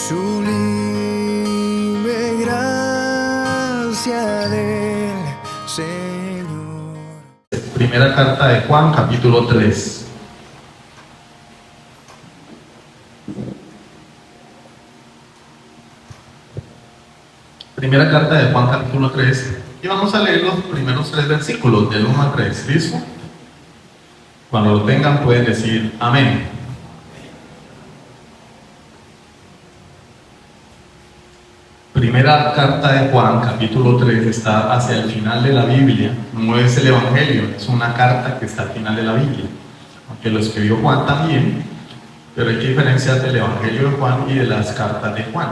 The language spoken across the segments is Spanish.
sublime gracia del Señor. Primera carta de Juan, capítulo 3. Primera carta de Juan, capítulo 3. Y vamos a leer los primeros 3 versículos, del 1 al 3. ¿Listo? Cuando lo tengan pueden decir amén. Primera carta de Juan, capítulo 3, está hacia el final de la Biblia. No es el Evangelio, es una carta que está al final de la Biblia. Aunque lo escribió Juan también, pero hay que diferenciar del Evangelio de Juan y de las cartas de Juan.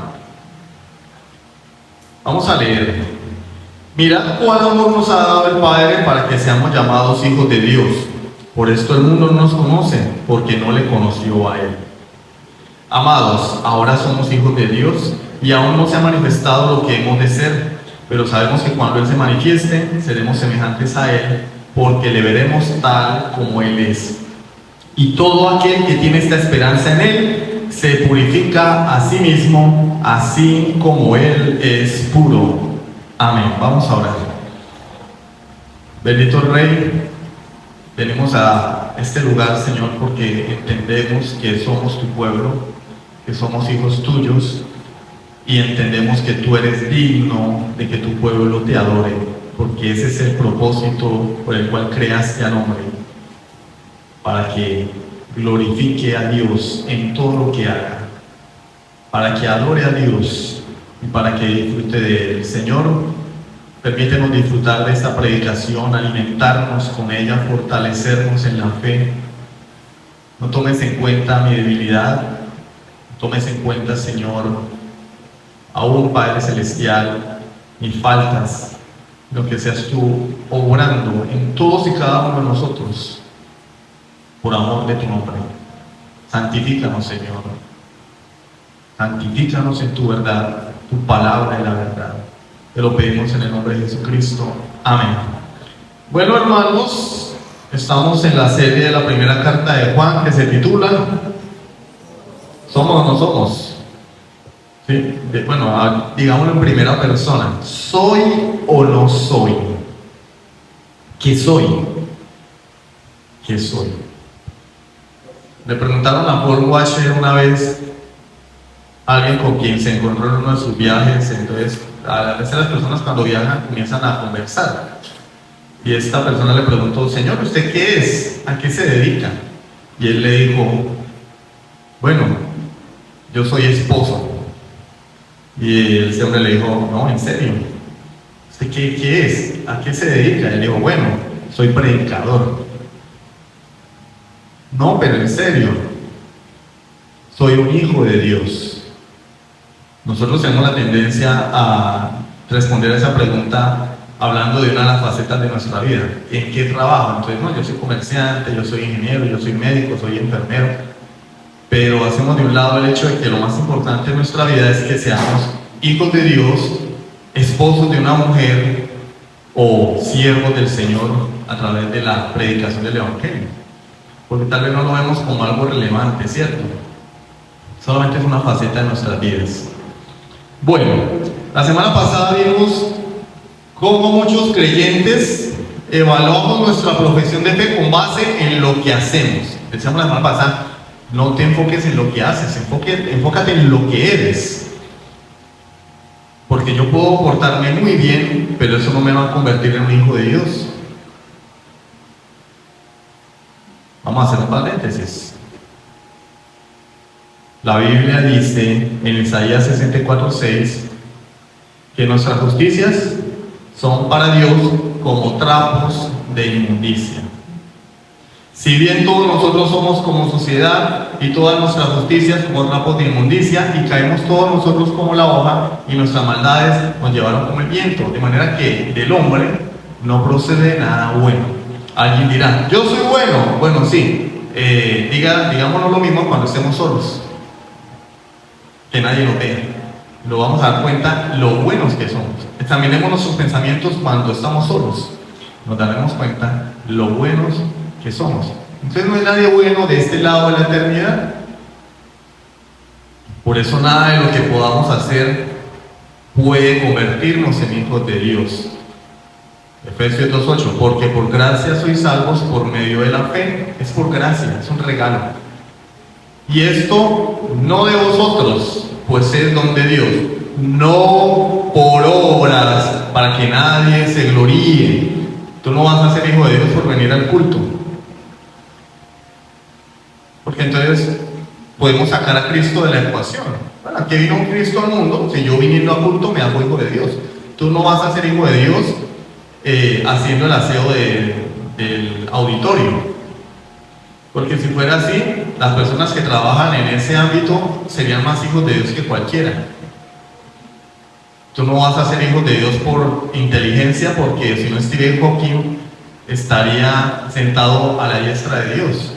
Vamos a leer. Mirad cuál amor nos ha dado el Padre para que seamos llamados hijos de Dios. Por esto el mundo no nos conoce, porque no le conoció a Él. Amados, ahora somos hijos de Dios y aún no se ha manifestado lo que hemos de ser, pero sabemos que cuando Él se manifieste, seremos semejantes a Él, porque le veremos tal como Él es. Y todo aquel que tiene esta esperanza en Él, se purifica a sí mismo, así como Él es puro. Amén. Vamos a orar. Bendito Rey, venimos a este lugar, Señor, porque entendemos que somos tu pueblo, que somos hijos tuyos, y entendemos que tú eres digno de que tu pueblo te adore, porque ese es el propósito por el cual creaste al hombre, para que glorifique a Dios en todo lo que haga, para que adore a Dios y para que disfrute de Él. Señor, permítenos disfrutar de esta predicación, alimentarnos con ella, fortalecernos en la fe. No tomes en cuenta mi debilidad, no tomes en cuenta, Señor, aún Padre Celestial, mis faltas, lo que seas tú obrando en todos y cada uno de nosotros, por amor de tu nombre. Santifícanos, Señor. Santifícanos en tu verdad, tu palabra es la verdad. Te lo pedimos en el nombre de Jesucristo. Amén. Bueno, hermanos, estamos en la serie de la primera carta de Juan, que se titula ¿Somos o no somos? ¿Sí? Bueno, digámoslo en primera persona. ¿Soy o no soy? ¿Qué soy? ¿Qué soy? Le preguntaron a Paul Washer una vez a alguien con quien se encontró en uno de sus viajes. Entonces, a veces las personas cuando viajan comienzan a conversar. Y esta persona le preguntó: Señor, ¿usted qué es? ¿A qué se dedica? Y él le dijo: bueno, yo soy esposo. Y ese hombre le dijo: no, en serio, ¿usted qué es? ¿A qué se dedica? Y él dijo: bueno, soy predicador. No, pero en serio, soy un hijo de Dios. Nosotros tenemos la tendencia a responder a esa pregunta hablando de una de las facetas de nuestra vida. ¿En qué trabajo? Entonces, no, yo soy comerciante, yo soy ingeniero, yo soy médico, soy enfermero. Pero hacemos de un lado el hecho de que lo más importante en nuestra vida es que seamos hijos de Dios, esposos de una mujer o siervos del Señor a través de la predicación del Evangelio. Porque tal vez no lo vemos como algo relevante, ¿cierto? Solamente es una faceta de nuestras vidas. Bueno, la semana pasada vimos cómo muchos creyentes evaluamos nuestra profesión de fe con base en lo que hacemos. Decíamos la semana pasada: no te enfoques en lo que haces, enfócate en lo que eres. Porque yo puedo portarme muy bien, pero eso no me va a convertir en un hijo de Dios. Vamos a hacer un paréntesis. La Biblia dice en Isaías 64:6 que nuestras justicias son para Dios como trapos de inmundicia. Si bien todos nosotros somos como sociedad y todas nuestras justicias como trapos de inmundicia, y caemos todos nosotros como la hoja, y nuestras maldades nos llevaron como el viento, de manera que del hombre no procede nada bueno. Alguien dirá: yo soy bueno. Bueno, sí, digámonos lo mismo cuando estemos solos, que nadie nos vea. Lo vamos a dar cuenta lo buenos que somos. Examinemos nuestros pensamientos cuando estamos solos, nos daremos cuenta lo buenos que somos. Entonces, no hay nadie bueno de este lado de la eternidad. Por eso nada de lo que podamos hacer puede convertirnos en hijos de Dios. Efesios 2:8, porque por gracia sois salvos por medio de la fe. Es por gracia, es un regalo. Y esto no de vosotros, pues es don de Dios, no por obras, para que nadie se gloríe. Tú no vas a ser hijo de Dios por venir al culto. Porque entonces podemos sacar a Cristo de la ecuación. Bueno, aquí vino un Cristo al mundo, si yo viniendo a culto me hago hijo de Dios. Tú no vas a ser hijo de Dios haciendo el aseo del auditorio. Porque si fuera así, las personas que trabajan en ese ámbito serían más hijos de Dios que cualquiera. Tú no vas a ser hijo de Dios por inteligencia, porque si no Stephen Hawking estaría sentado a la diestra de Dios.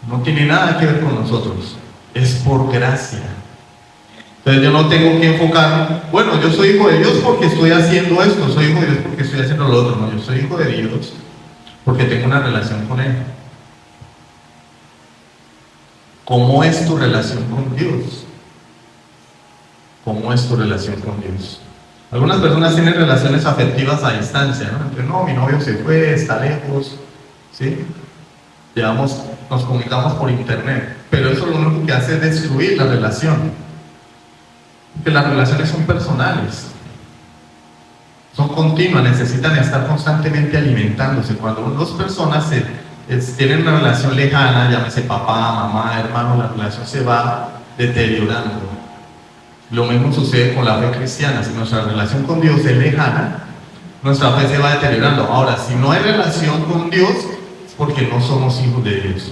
No tiene nada que ver con nosotros, es por gracia. Entonces yo no tengo que enfocar, bueno, yo soy hijo de Dios porque estoy haciendo esto, soy hijo de Dios porque estoy haciendo lo otro. No, yo soy hijo de Dios porque tengo una relación con Él. ¿Cómo es tu relación con Dios? ¿Cómo es tu relación con Dios? Algunas personas tienen relaciones afectivas a distancia, ¿no? Entonces, no, mi novio se fue, está lejos, ¿sí? Nos comunicamos por internet, pero eso lo único que hace es destruir la relación. Porque las relaciones son personales, son continuas, necesitan estar constantemente alimentándose. Cuando dos personas tienen una relación lejana, llámese papá, mamá, hermano, la relación se va deteriorando. Lo mismo sucede con la fe cristiana. Si nuestra relación con Dios es lejana, nuestra fe se va deteriorando. Ahora, si no hay relación con Dios, es porque no somos hijos de Dios.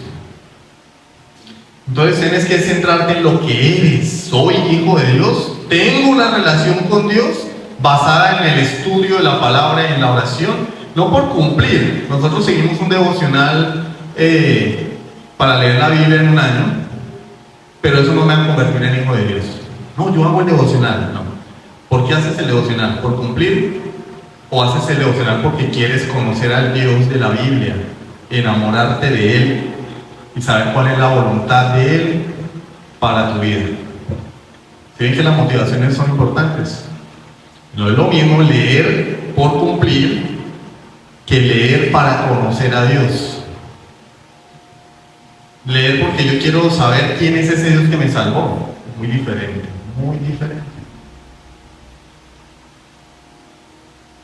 Entonces tienes que centrarte en lo que eres. Soy hijo de Dios, tengo una relación con Dios basada en el estudio de la palabra y en la oración, no por cumplir. Nosotros seguimos un devocional para leer la Biblia en un año, pero eso no me va a convertir en hijo de Dios. No, yo hago el devocional. No. ¿Por qué haces el devocional? ¿Por cumplir? ¿O haces el devocional porque quieres conocer al Dios de la Biblia, enamorarte de Él y saber cuál es la voluntad de Él para tu vida? ¿Sí ven que las motivaciones son importantes? No es lo mismo leer por cumplir que leer para conocer a Dios. Leer porque yo quiero saber quién es ese Dios que me salvó. Muy diferente, muy diferente.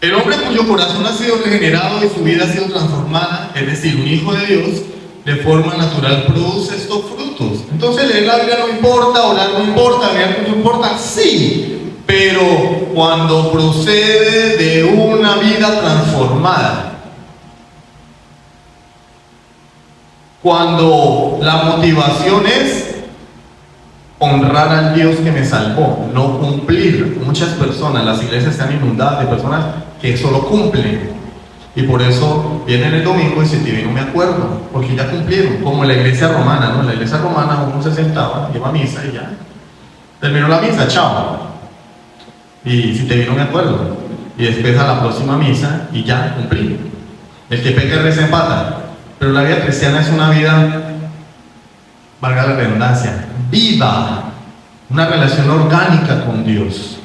El hombre cuyo corazón ha sido regenerado y su vida ha sido transformada, es decir, un hijo de Dios, de forma natural produce estos frutos. Entonces leer la Biblia no importa, orar no importa, leer no importa, sí, pero cuando procede de una vida transformada, cuando la motivación es honrar al Dios que me salvó, no cumplir. Muchas personas, las iglesias están inundadas de personas que solo cumplen, y por eso vienen el domingo y dicen, no me acuerdo, porque ya cumplieron, como en la iglesia romana, ¿no? En la iglesia romana uno se sentaba, iba a misa y ya terminó la misa, chao, y si te vino me acuerdo, y después a la próxima misa y ya cumplí. El que peca reza empata. Pero la vida cristiana es una vida, valga la redundancia, viva, una relación orgánica con Dios.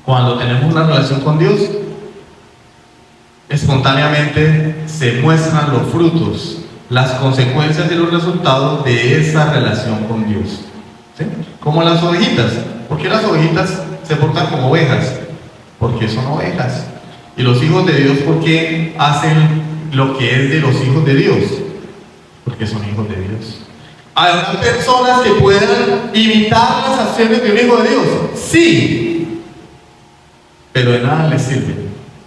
Cuando tenemos una relación con Dios, espontáneamente se muestran los frutos, las consecuencias y los resultados de esa relación con Dios. ¿Sí? Como las ovejitas. ¿Por qué las ovejitas se portan como ovejas? Porque son ovejas. Y los hijos de Dios, ¿por qué hacen lo que es de los hijos de Dios? Porque son hijos de Dios. ¿Habrá personas que puedan imitar las acciones de un hijo de Dios? Sí, pero de nada les sirve,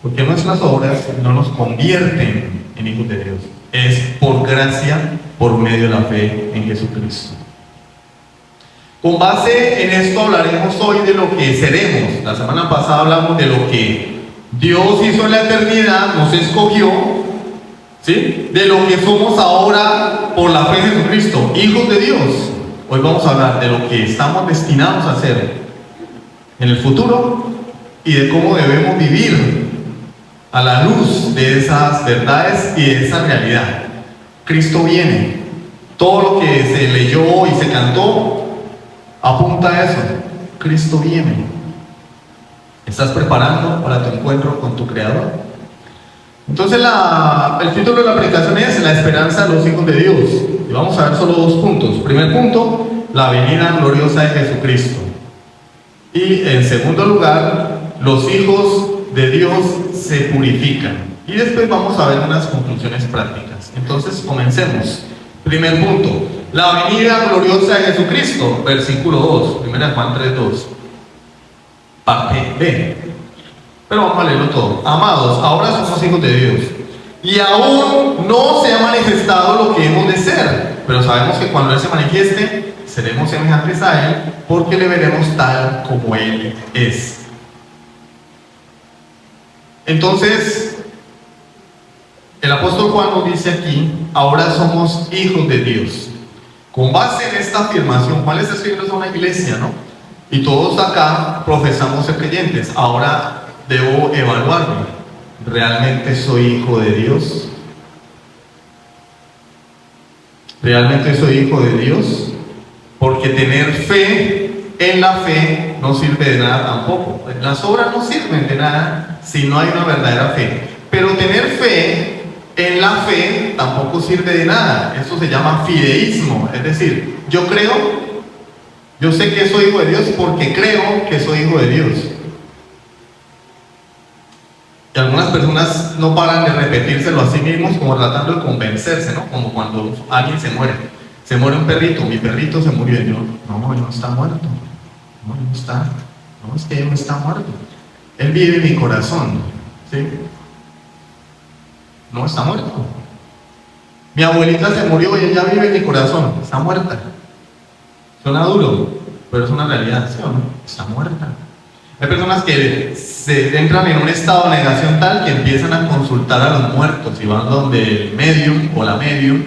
porque nuestras obras no nos convierten en hijos de Dios. Es por gracia, por medio de la fe en Jesucristo. Con base en esto hablaremos hoy de lo que seremos. La semana pasada hablamos de lo que Dios hizo en la eternidad, nos escogió, ¿sí? De lo que somos ahora por la fe en Jesucristo, hijos de Dios. Hoy vamos a hablar de lo que estamos destinados a hacer en el futuro y de cómo debemos vivir a la luz de esas verdades y de esa realidad. Cristo viene. Todo lo que se leyó y se cantó apunta a eso. Cristo viene. ¿Estás preparando para tu encuentro con tu Creador? Entonces el título de la predicación es La esperanza de los hijos de Dios. Y vamos a ver solo 2 puntos. Primer punto, la venida gloriosa de Jesucristo. Y en segundo lugar, los hijos de Dios se purifican. Y después vamos a ver unas conclusiones prácticas. Entonces comencemos. Primer punto, la venida gloriosa de Jesucristo, versículo 2, 1 Juan 3:2, parte B. Pero vamos a leerlo todo. Amados, ahora somos hijos de Dios, y aún no se ha manifestado lo que hemos de ser, pero sabemos que cuando Él se manifieste, seremos semejantes a Él, porque le veremos tal como Él es. Entonces, el apóstol Juan nos dice aquí, ahora somos hijos de Dios. Con base en esta afirmación, Juan le está escribiendo a una iglesia, ¿no? Y todos acá profesamos ser creyentes. Ahora debo evaluarme. ¿Realmente soy hijo de Dios? ¿Realmente soy hijo de Dios? Porque tener fe en la fe no sirve de nada tampoco. Las obras no sirven de nada si no hay una verdadera fe. Pero tener fe en la fe tampoco sirve de nada. Eso se llama fideísmo. Es decir, yo creo, yo sé que soy hijo de Dios porque creo que soy hijo de Dios. Y algunas personas no paran de repetírselo a sí mismos como tratando de convencerse, ¿no? Como cuando alguien se muere. Se muere un perrito, mi perrito se murió. Y yo, no, él no está muerto. No, él no está. No, es que él no está muerto. Él vive en mi corazón. ¿Sí? No está muerto. Mi abuelita se murió y ella vive en mi corazón. Está muerta. Suena duro, pero es una realidad, ¿sí o no? Está muerta. Hay personas que se entran en un estado de negación tal que empiezan a consultar a los muertos y van donde el medium o la medium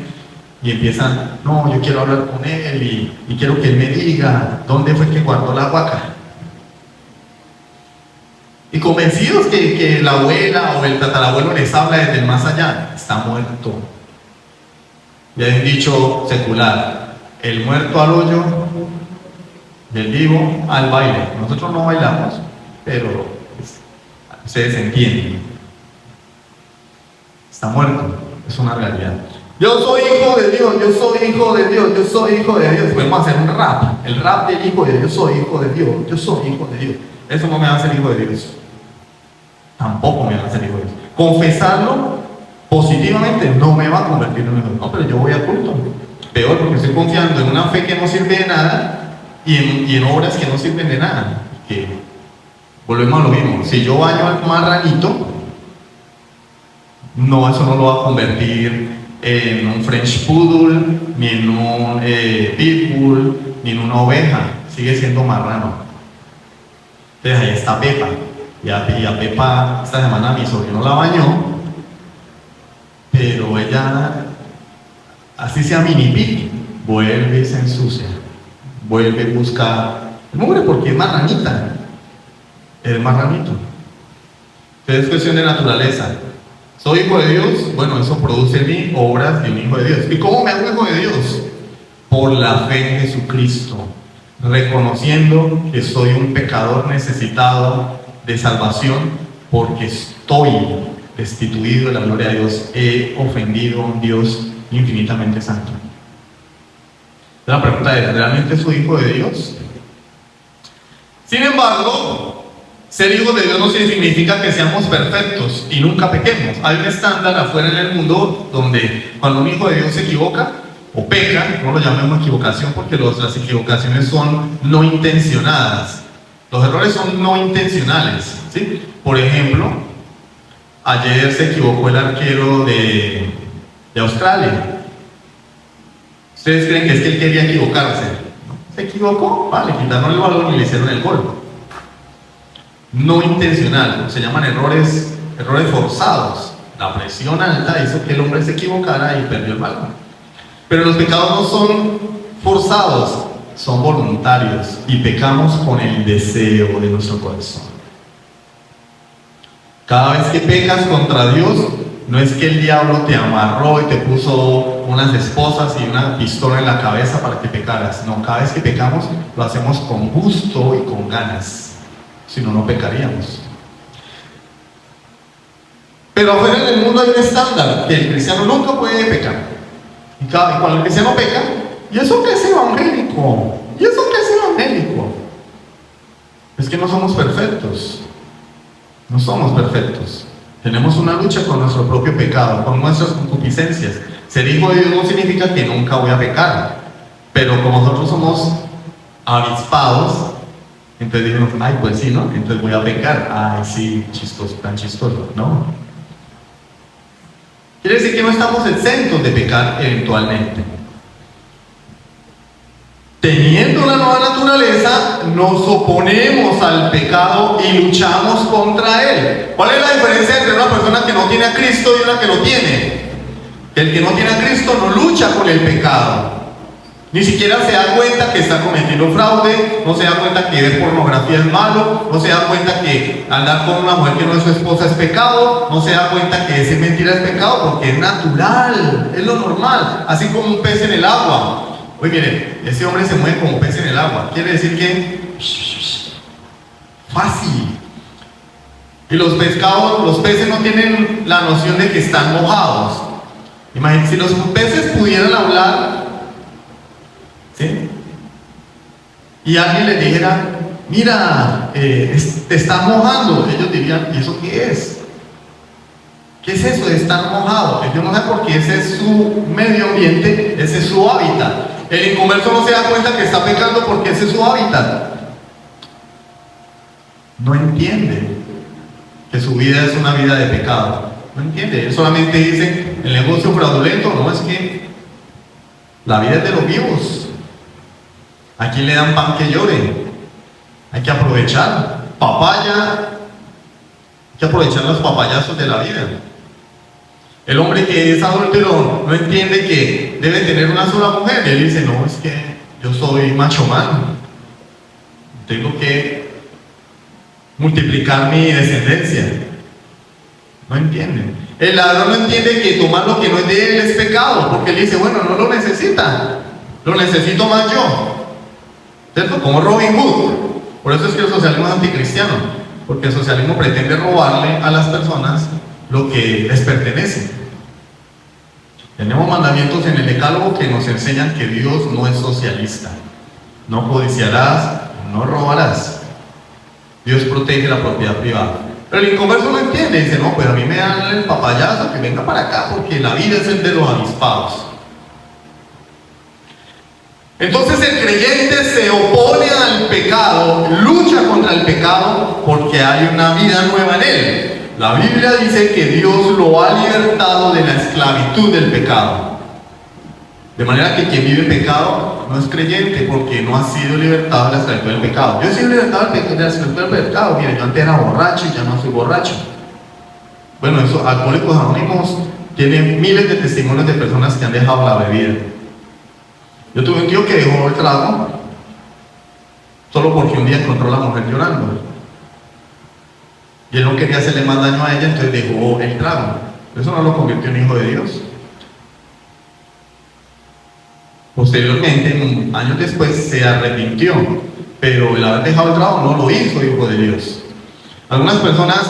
y empiezan, no, yo quiero hablar con él y quiero que él me diga dónde fue que guardó la vaca. Y convencidos que la abuela o el tatarabuelo les habla desde el más allá, está muerto. Y hay un dicho secular, el muerto al hoyo y el vivo al baile. Nosotros no bailamos, pero ustedes entienden. Está muerto, es una realidad. Yo soy hijo de Dios, yo soy hijo de Dios, yo soy hijo de Dios. Podemos hacer un rap, el rap del hijo de Dios, yo soy hijo de Dios, yo soy hijo de Dios. Eso no me va a hacer hijo de Dios. Tampoco me va a hacer hijo de Dios. Confesarlo positivamente no me va a convertir en hijo de Dios. No, pero yo voy a culto. Peor, porque estoy confiando en una fe que no sirve de nada y en obras que no sirven de nada. Que volvemos a lo mismo. Si yo baño al marranito, no, eso no lo va a convertir en un French Poodle, ni en un Pitbull, ni en una oveja. Sigue siendo marrano. Entonces ahí está Pepa. Y a Pepa esta semana mi sobrino la bañó, pero ella, así sea mini pip, vuelve y se ensucia, vuelve y busca el mugre porque es marranita, es marranito. Entonces es cuestión de naturaleza. ¿Soy hijo de Dios? Bueno, eso produce en mí obras de un hijo de Dios. ¿Y cómo me hago hijo de Dios? Por la fe en Jesucristo, reconociendo que soy un pecador necesitado de salvación, porque estoy destituido de la gloria de Dios, he ofendido a un Dios infinitamente santo. La pregunta es, ¿realmente soy hijo de Dios? Sin embargo, ser hijos de Dios no significa que seamos perfectos y nunca pequemos. Hay un estándar afuera en el mundo donde cuando un hijo de Dios se equivoca o peca, no lo llamemos equivocación porque las equivocaciones son no intencionadas. Los errores son no intencionales, ¿sí? Por ejemplo, ayer se equivocó el arquero de Australia. ¿Ustedes creen que es que él quería equivocarse? ¿Se equivocó? Vale, quitaron el balón y le hicieron el gol. No intencional, se llaman errores forzados. La presión alta hizo que el hombre se equivocara y perdió el balón. Pero los pecados no son forzados, son voluntarios y pecamos con el deseo de nuestro corazón. Cada vez que pecas contra Dios, no es que el diablo te amarró y te puso unas esposas y una pistola en la cabeza para que pecaras. No, cada vez que pecamos lo hacemos con gusto y con ganas. Si no, no pecaríamos. Pero afuera en el mundo hay un estándar, que el cristiano nunca puede pecar. Y cuando el cristiano peca, ¿y eso qué es evangélico? ¿Y eso qué es evangélico? Es que no somos perfectos. No somos perfectos. Tenemos una lucha con nuestro propio pecado, con nuestras concupiscencias. Ser hijo de Dios no significa que nunca voy a pecar. Pero como nosotros somos avispados, entonces dijimos, ay, pues sí, ¿no? Entonces voy a pecar. Ay, sí, chistoso, tan chistoso. No. Quiere decir que no estamos exentos de pecar eventualmente. Teniendo una nueva naturaleza, nos oponemos al pecado y luchamos contra él. ¿Cuál es la diferencia entre una persona que no tiene a Cristo y una que lo tiene? El que no tiene a Cristo no lucha con el pecado. Ni siquiera se da cuenta que está cometiendo fraude, no se da cuenta que ver pornografía es malo, no se da cuenta que andar con una mujer que no es su esposa es pecado, no se da cuenta que decir mentira es pecado porque es natural, es lo normal, así como un pez en el agua. Oye, miren, ese hombre se mueve como pez en el agua, quiere decir que fácil. Y los peces no tienen la noción de que están mojados. Imagínense, si los peces pudieran hablar, ¿sí? Y alguien les dijera, mira, te estás mojando, ellos dirían, ¿y eso qué es? ¿Qué es eso de estar mojado? Ellos no saben porque ese es su medio ambiente, ese es su hábitat. El inconverso no se da cuenta que está pecando porque ese es su hábitat. No entiende que su vida es una vida de pecado. No entiende. Él solamente dice, el negocio fraudulento, no, es que la vida es de los vivos. ¿A quién le dan pan que llore? Hay que aprovechar. Papaya, hay que aprovechar los papayazos de la vida. El hombre que es adúltero no entiende que debe tener una sola mujer. Él dice, no, es que yo soy macho man. Tengo que multiplicar mi descendencia. No entienden. El ladrón no entiende que tomar lo que no es de él es pecado, porque él dice, bueno, no lo necesita, lo necesito más yo. ¿Cierto? Como Robin Hood. Por eso es que el socialismo es anticristiano, porque el socialismo pretende robarle a las personas lo que les pertenece. Tenemos mandamientos en el decálogo que nos enseñan que Dios no es socialista. No codiciarás, no robarás. Dios protege la propiedad privada. Pero el inconverso no entiende, dice, no, pues a mí me dan el papayazo, que venga para acá, porque la vida es el de los avispados. Entonces el creyente se opone al pecado, lucha contra el pecado, porque hay una vida nueva en él. La Biblia dice que Dios lo ha libertado de la esclavitud del pecado. De manera que quien vive pecado no es creyente porque no ha sido libertado de la esclavitud del pecado. Yo he sido libertado de la esclavitud del pecado. Mire, yo antes era borracho y ya no soy borracho. Bueno, eso, Alcohólicos Anónimos tiene miles de testimonios de personas que han dejado la bebida. Yo tuve un tío que dejó el trago solo porque un día encontró a la mujer llorando. Y él no quería hacerle más daño a ella, entonces dejó el trago. Eso no lo convirtió en hijo de Dios. Posteriormente, años después, se arrepintió, pero el haber dejado el trago no lo hizo hijo de Dios. Algunas personas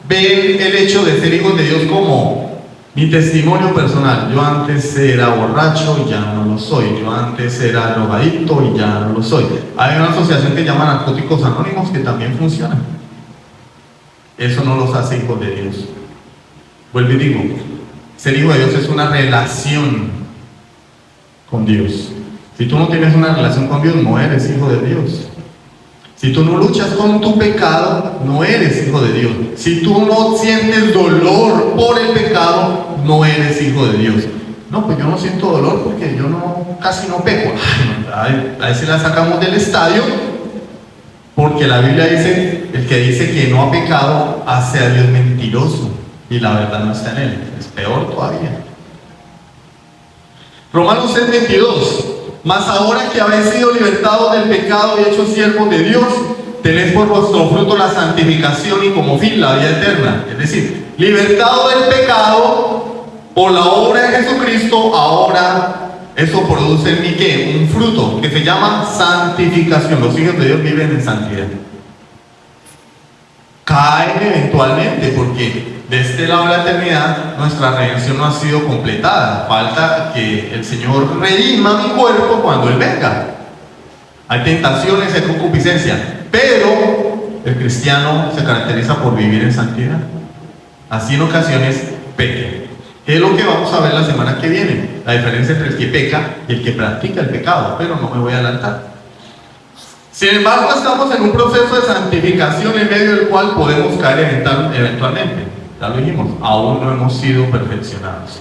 ven el hecho de ser hijos de Dios como mi testimonio personal. Yo antes era borracho y ya no lo soy. Yo antes era drogadicto y ya no lo soy. Hay una asociación que se llama Narcóticos Anónimos que también funciona. Eso no los hace hijos de Dios. Vuelvo y digo, ser hijo de Dios es una relación con Dios. Si tú no tienes una relación con Dios, no eres hijo de Dios. Si tú no luchas con tu pecado, no eres hijo de Dios. Si tú no sientes dolor por el pecado, no eres hijo de Dios. No, pues yo no siento dolor porque yo casi no peco. A veces la sacamos del estadio, porque la Biblia dice, el que dice que no ha pecado, hace a Dios mentiroso, y la verdad no está en él. Es peor todavía. Romanos 6:22. Mas ahora que habéis sido libertados del pecado y hechos siervos de Dios, tenéis por vuestro fruto la santificación y como fin la vida eterna. Es decir, libertado del pecado, Por la obra de Jesucristo, ahora eso produce en mí ¿qué? Un fruto que se llama santificación. Los hijos de Dios viven en santidad. Caen eventualmente porque de este lado de la eternidad nuestra redención no ha sido completada. Falta que el Señor redima mi cuerpo cuando Él venga. Hay tentaciones, hay concupiscencia, pero el cristiano se caracteriza por vivir en santidad. Así en ocasiones peque. ¿Qué es lo que vamos a ver la semana que viene? La diferencia entre el que peca y el que practica el pecado, pero no me voy a adelantar. Sin embargo, estamos en un proceso de santificación en medio del cual podemos caer eventualmente. Ya lo dijimos, aún no hemos sido perfeccionados.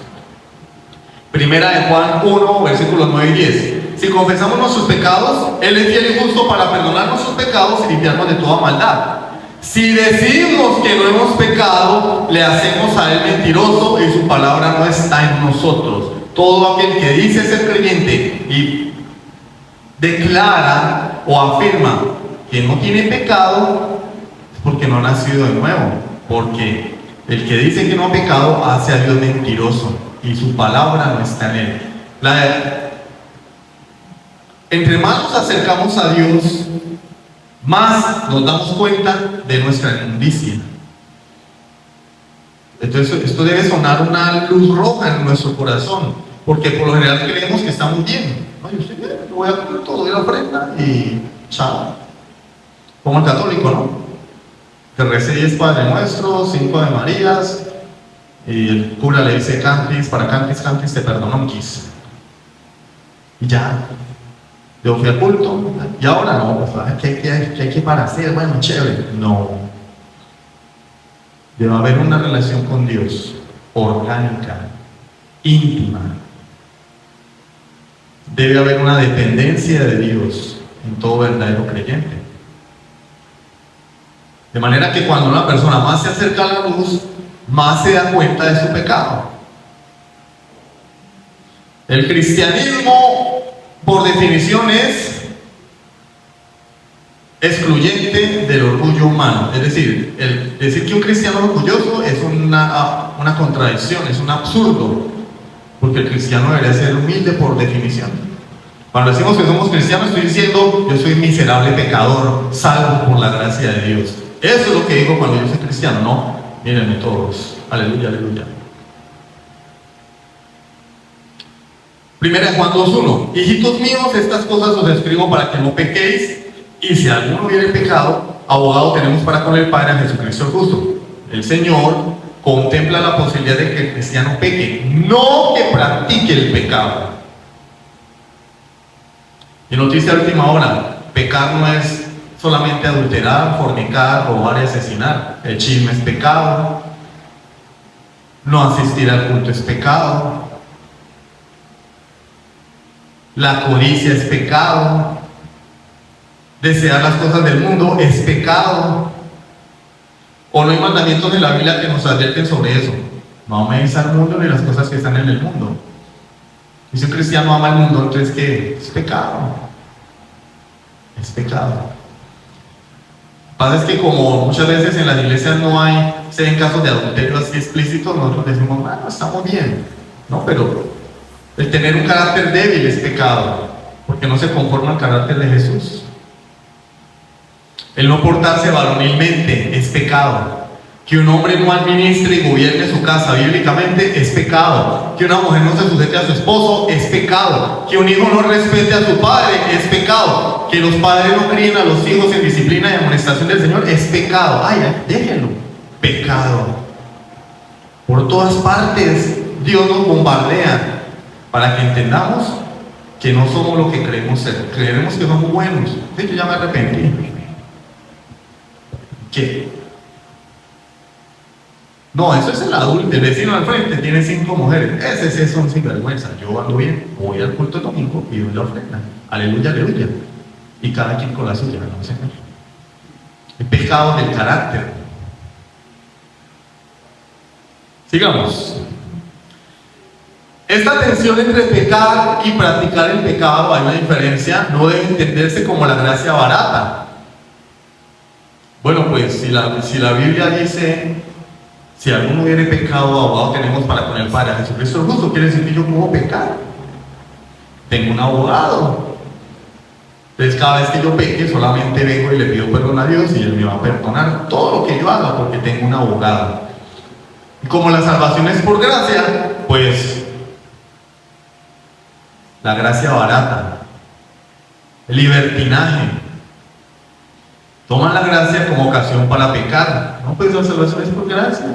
Primera de Juan 1, versículos 9 y 10. Si confesamos nuestros pecados, Él es fiel y justo para perdonar nuestros pecados y limpiarnos de toda maldad. Si decimos que no hemos pecado, le hacemos a Él mentiroso y su palabra no está en nosotros. Todo aquel que dice ser creyente y declara o afirma que no tiene pecado es porque no ha nacido de nuevo. Porque el que dice que no ha pecado hace a Dios mentiroso y su palabra no está en Él. Entre más nos acercamos a Dios, más nos damos cuenta de nuestra inmundicia. Entonces esto debe sonar una luz roja en nuestro corazón, porque por lo general creemos que estamos bien. Ay, yo estoy bien, yo voy a comer todo, doy la ofrenda y chao. Como el católico, ¿no? Que rece 10 Padre Nuestro, 5 Ave Marías, y el cura le dice cantis, para cantis, cantis te perdononquis. Y ya. Yo fui al culto, y ahora no, pues, ¿qué hay que para hacer? Bueno, chévere. No. Debe haber una relación con Dios, orgánica, íntima. Debe haber una dependencia de Dios en todo verdadero creyente. De manera que cuando una persona más se acerca a la luz, más se da cuenta de su pecado. El cristianismo, por definición, es excluyente del orgullo humano. Es decir, el decir que un cristiano es orgulloso es una contradicción, es un absurdo, porque el cristiano debería ser humilde por definición. Cuando decimos que somos cristianos, estoy diciendo yo soy miserable pecador, salvo por la gracia de Dios. Eso es lo que digo cuando yo soy cristiano. No, mírenme todos, aleluya, aleluya. Primera de Juan 2:1. Hijitos míos, estas cosas os escribo para que no pequéis, y si alguno hubiere pecado, abogado tenemos para con el Padre, a Jesucristo el justo. El Señor contempla la posibilidad de que el cristiano peque, no que practique el pecado. Y noticia de última hora: pecar no es solamente adulterar, fornicar, robar y asesinar. El chisme es pecado, no asistir al culto es pecado, la codicia es pecado, desear las cosas del mundo es pecado. ¿O no hay mandamientos en la Biblia que nos advierten sobre eso? No améis al mundo ni las cosas que están en el mundo. Y si un cristiano ama el mundo, entonces ¿qué? Es pecado. Es pecado. Lo que pasa es que como muchas veces en las iglesias se ven casos de adulterio así explícitos, nosotros decimos, bueno, estamos bien. No, pero el tener un carácter débil es pecado, porque no se conforma al carácter de Jesús. El no portarse varonilmente es pecado. Que un hombre no administre y gobierne su casa bíblicamente es pecado. Que una mujer no se sujete a su esposo es pecado. Que un hijo no respete a su padre es pecado. Que los padres no críen a los hijos en disciplina y amonestación del Señor es pecado. Ay, déjenlo. Pecado. Por todas partes Dios nos bombardea para que entendamos que no somos lo que creemos ser. Creemos que somos buenos. Sí, yo ya me arrepentí. ¿Qué? No, eso es el adulto. El vecino al frente tiene 5 mujeres. Ese son sinvergüenza. Yo ando bien, voy al culto el domingo y doy la ofrenda. Aleluya, aleluya. Y cada quien con la suya, ¿no, Señor? El pecado del carácter. Sigamos. Esta tensión entre pecar y practicar el pecado, hay una diferencia, no debe entenderse como la gracia barata. Bueno, pues si la Biblia dice, Si alguno hubiere pecado, abogado tenemos para con el Padre, Jesucristo el justo. Quiere decir que yo puedo pecar. Tengo un abogado. Entonces cada vez que yo peque, solamente vengo y le pido perdón a Dios y Él me va a perdonar todo lo que yo haga porque tengo un abogado. Y como la salvación es por gracia, pues la gracia barata, el libertinaje, toman la gracia como ocasión para pecar. No, pues la salvación es por gracia.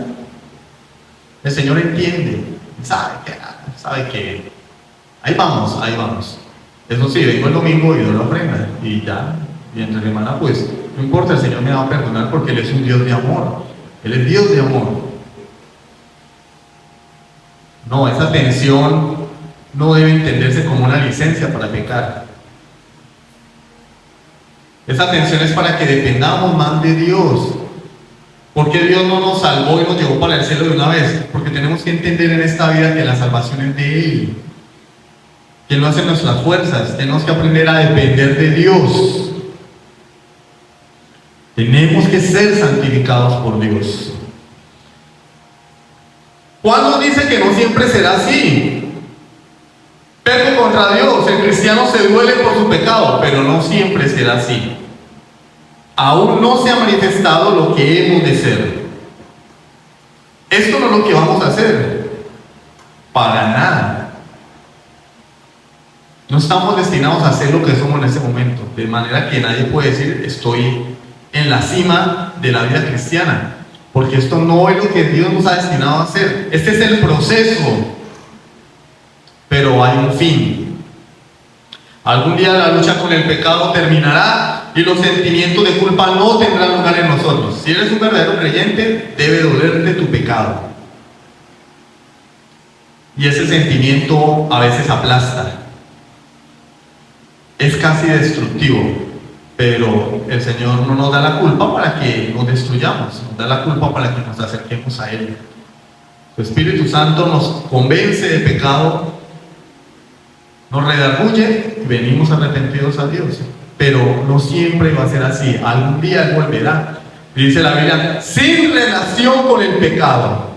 El Señor entiende, sabe que ahí vamos. Eso sí, vengo el domingo y doy la ofrenda y ya, y entre semana pues no importa, el Señor me va a perdonar porque Él es un Dios de amor. Él es Dios de amor. No, esa tensión no debe entenderse como una licencia para pecar. Esa tensión es para que dependamos más de Dios. Porque Dios no nos salvó y nos llevó para el cielo de una vez. Porque tenemos que entender en esta vida que la salvación es de Él, que no hace nuestras fuerzas. Tenemos que aprender a depender de Dios. Tenemos que ser santificados por Dios. Juan nos dice que no siempre será así. Peco contra Dios, el cristiano se duele por su pecado, pero no siempre será así. Aún no se ha manifestado lo que hemos de ser. Esto no es lo que vamos a hacer. Para nada. No estamos destinados a hacer lo que somos en ese momento. De manera que nadie puede decir, estoy en la cima de la vida cristiana. Porque esto no es lo que Dios nos ha destinado a hacer. Este es el proceso. Pero hay un fin. Algún día la lucha con el pecado terminará y los sentimientos de culpa no tendrán lugar en nosotros. Si eres un verdadero creyente, debe dolerte tu pecado. Y ese sentimiento a veces aplasta. Es casi destructivo. Pero el Señor no nos da la culpa para que nos destruyamos. Nos da la culpa para que nos acerquemos a Él. Su Espíritu Santo nos convence de pecado, nos redarguye y venimos arrepentidos a Dios. Pero no siempre va a ser así. Algún día Él volverá. Y dice la Biblia, sin relación con el pecado.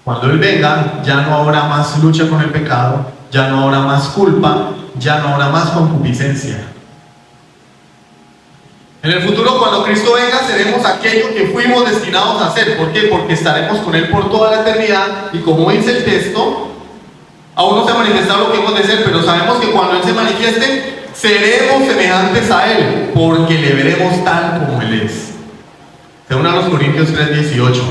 Cuando Él venga, ya no habrá más lucha con el pecado, ya no habrá más culpa, ya no habrá más concupiscencia. En el futuro, cuando Cristo venga, seremos aquello que fuimos destinados a ser. ¿Por qué? Porque estaremos con Él por toda la eternidad. Y como dice el texto, aún no se ha manifestado lo que hemos de ser, pero sabemos que cuando Él se manifieste, seremos semejantes a Él, porque le veremos tal como Él es. Según a los Corintios 3:18.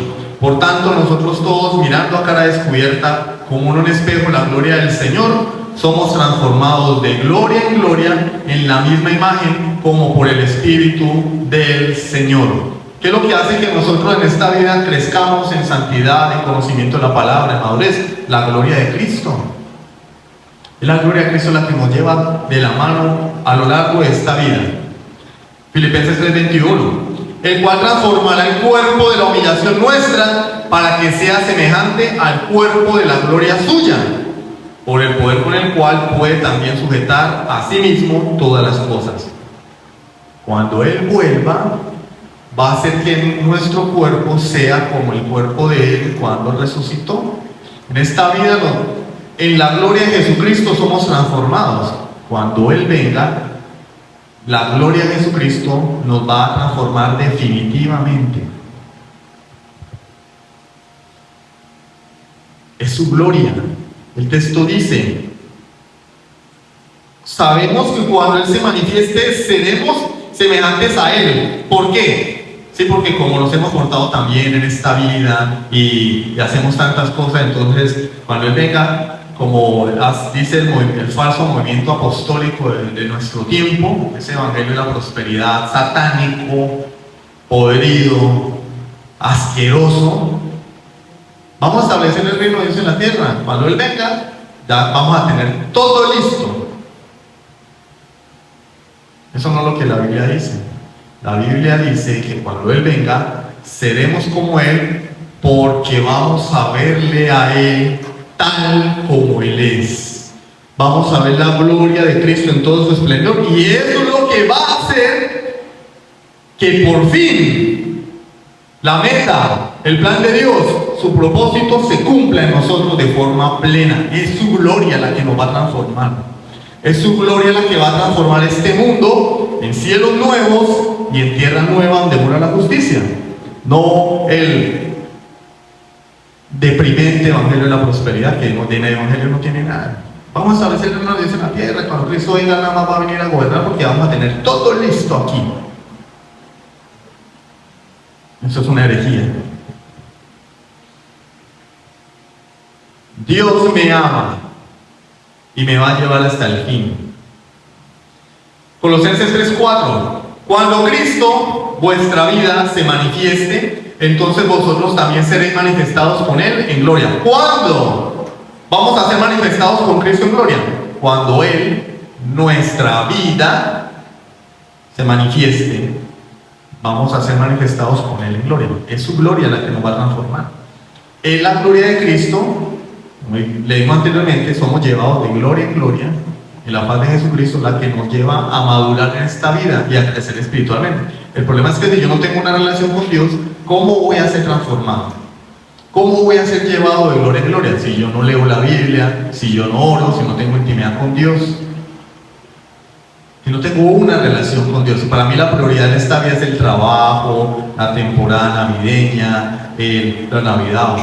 Por tanto, nosotros todos, mirando a cara descubierta, como en un espejo, la gloria del Señor, somos transformados de gloria en gloria en la misma imagen como por el Espíritu del Señor. ¿Qué es lo que hace que nosotros en esta vida crezcamos en santidad, en conocimiento de la palabra, en madurez? La gloria de Cristo. Es la gloria de Cristo la que nos lleva de la mano a lo largo de esta vida. Filipenses 3:21. El cual transformará el cuerpo de la humillación nuestra para que sea semejante al cuerpo de la gloria suya, por el poder con el cual puede también sujetar a sí mismo todas las cosas. Cuando Él vuelva, va a hacer que nuestro cuerpo sea como el cuerpo de Él cuando resucitó. En esta vida, en la gloria de Jesucristo somos transformados. Cuando Él venga, la gloria de Jesucristo nos va a transformar definitivamente. Es su gloria. El texto dice, sabemos que cuando Él se manifieste seremos semejantes a Él. ¿Por qué? Sí, porque como nos hemos portado tan bien en esta vida y hacemos tantas cosas, entonces cuando Él venga, como dice el falso movimiento apostólico de nuestro tiempo, ese evangelio de la prosperidad satánico, podrido, asqueroso, vamos a establecer el reino de Dios en la tierra. Cuando Él venga, ya vamos a tener todo listo. Eso no es lo que la Biblia dice. La Biblia dice que cuando Él venga, seremos como Él, porque vamos a verle a Él tal como Él es. Vamos a ver la gloria de Cristo en todo su esplendor, y eso es lo que va a hacer que por fin la meta El plan de Dios, su propósito se cumple en nosotros de forma plena. Es su gloria la que nos va a transformar. Es su gloria la que va a transformar este mundo en cielos nuevos y en tierra nueva donde mora la justicia. No el deprimente evangelio de la prosperidad, que no tiene evangelio, no tiene nada. Vamos a establecer una nación en la tierra. Cuando Cristo venga, nada más va a venir a gobernar porque vamos a tener todo listo aquí. Eso es una herejía. Dios me ama y me va a llevar hasta el fin. Colosenses 3:4. Cuando Cristo, vuestra vida, se manifieste, entonces vosotros también seréis manifestados con Él en gloria. ¿Cuándo vamos a ser manifestados con Cristo en gloria? Cuando Él, nuestra vida, se manifieste, vamos a ser manifestados con Él en gloria. Es su gloria la que nos va a transformar. En la gloria de Cristo, como leímos anteriormente, somos llevados de gloria en gloria. Y la paz de Jesucristo es la que nos lleva a madurar en esta vida y a crecer espiritualmente. El problema es que si yo no tengo una relación con Dios, ¿cómo voy a ser transformado? ¿Cómo voy a ser llevado de gloria en gloria? Si yo no leo la Biblia, si yo no oro, si no tengo intimidad con Dios, si no tengo una relación con Dios. Para mí la prioridad en esta vida es el trabajo, la temporada navideña, la Navidad.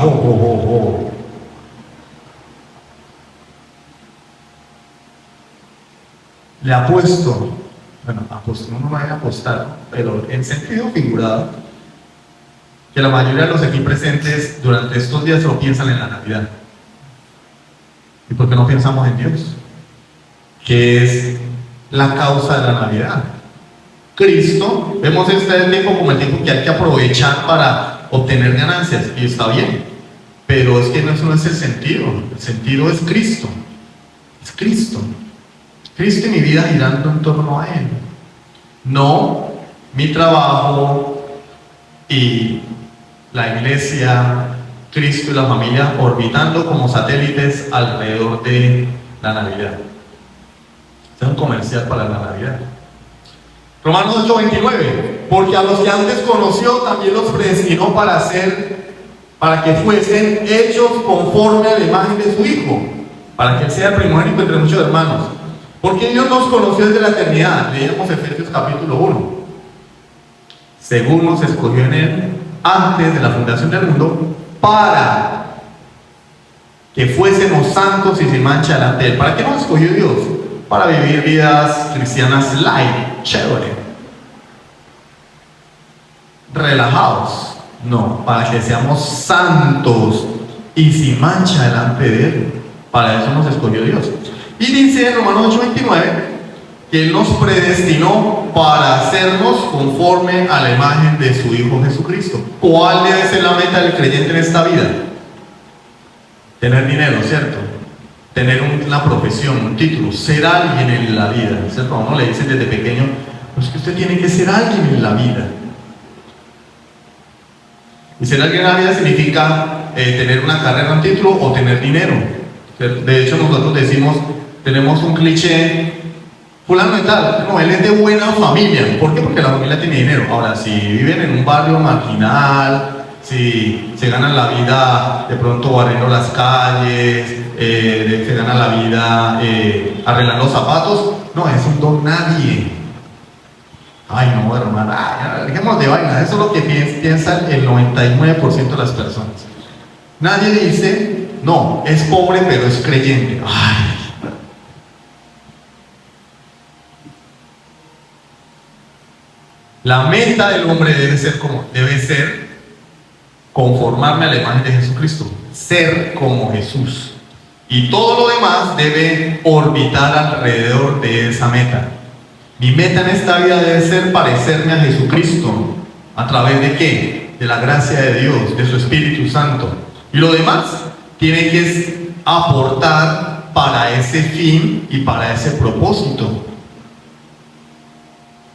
Le apuesto, bueno, no va a apostar, pero en sentido figurado, que la mayoría de los aquí presentes durante estos días solo piensan en la Navidad. ¿Y por qué no pensamos en Dios? Que es la causa de la Navidad. Cristo, vemos este tiempo como el tiempo que hay que aprovechar para obtener ganancias, y está bien, pero es que eso no es el sentido es Cristo. Es Cristo. Cristo y mi vida girando en torno a Él. No mi trabajo y la iglesia, Cristo y la familia orbitando como satélites alrededor de la Navidad. Es un comercial para la Navidad. Romanos 8:29. Porque a los que antes conoció también los predestinó para que fuesen hechos conforme a la imagen de su Hijo, para que Él sea el primogénito entre muchos hermanos. Porque Dios nos conoció desde la eternidad. Leíamos Efesios capítulo 1. Según nos escogió en Él antes de la fundación del mundo, para que fuésemos santos y sin mancha delante de Él. ¿Para qué nos escogió Dios? Para vivir vidas cristianas light, chévere, relajados. No, para que seamos santos y sin mancha delante de Él. Para eso nos escogió Dios. Y dice en Romanos 8:29 que Él nos predestinó para hacernos conforme a la imagen de su Hijo Jesucristo. ¿Cuál debe ser la meta del creyente en esta vida? Tener dinero, ¿cierto? Tener una profesión, un título, ser alguien en la vida, ¿cierto? A uno le dicen desde pequeño, pues que usted tiene que ser alguien en la vida. Y ser alguien en la vida significa tener una carrera, un título o tener dinero. De hecho, nosotros decimos, tenemos un cliché, fulano y tal, no, él es de buena familia. ¿Por qué? Porque la familia tiene dinero. Ahora, si viven en un barrio marginal, si se ganan la vida de pronto barriendo las calles, se ganan la vida arreglando zapatos, no, es un don nadie. Ay, no, hermano, dejemos de vaina. Eso es lo que piensa el 99% de las personas. Nadie dice, no, es pobre pero es creyente. Ay. La meta del hombre debe ser conformarme a la imagen de Jesucristo, ser como Jesús. Y todo lo demás debe orbitar alrededor de esa meta. Mi meta en esta vida debe ser parecerme a Jesucristo. ¿A través de qué? De la gracia de Dios, de su Espíritu Santo. Y lo demás tiene que aportar para ese fin y para ese propósito.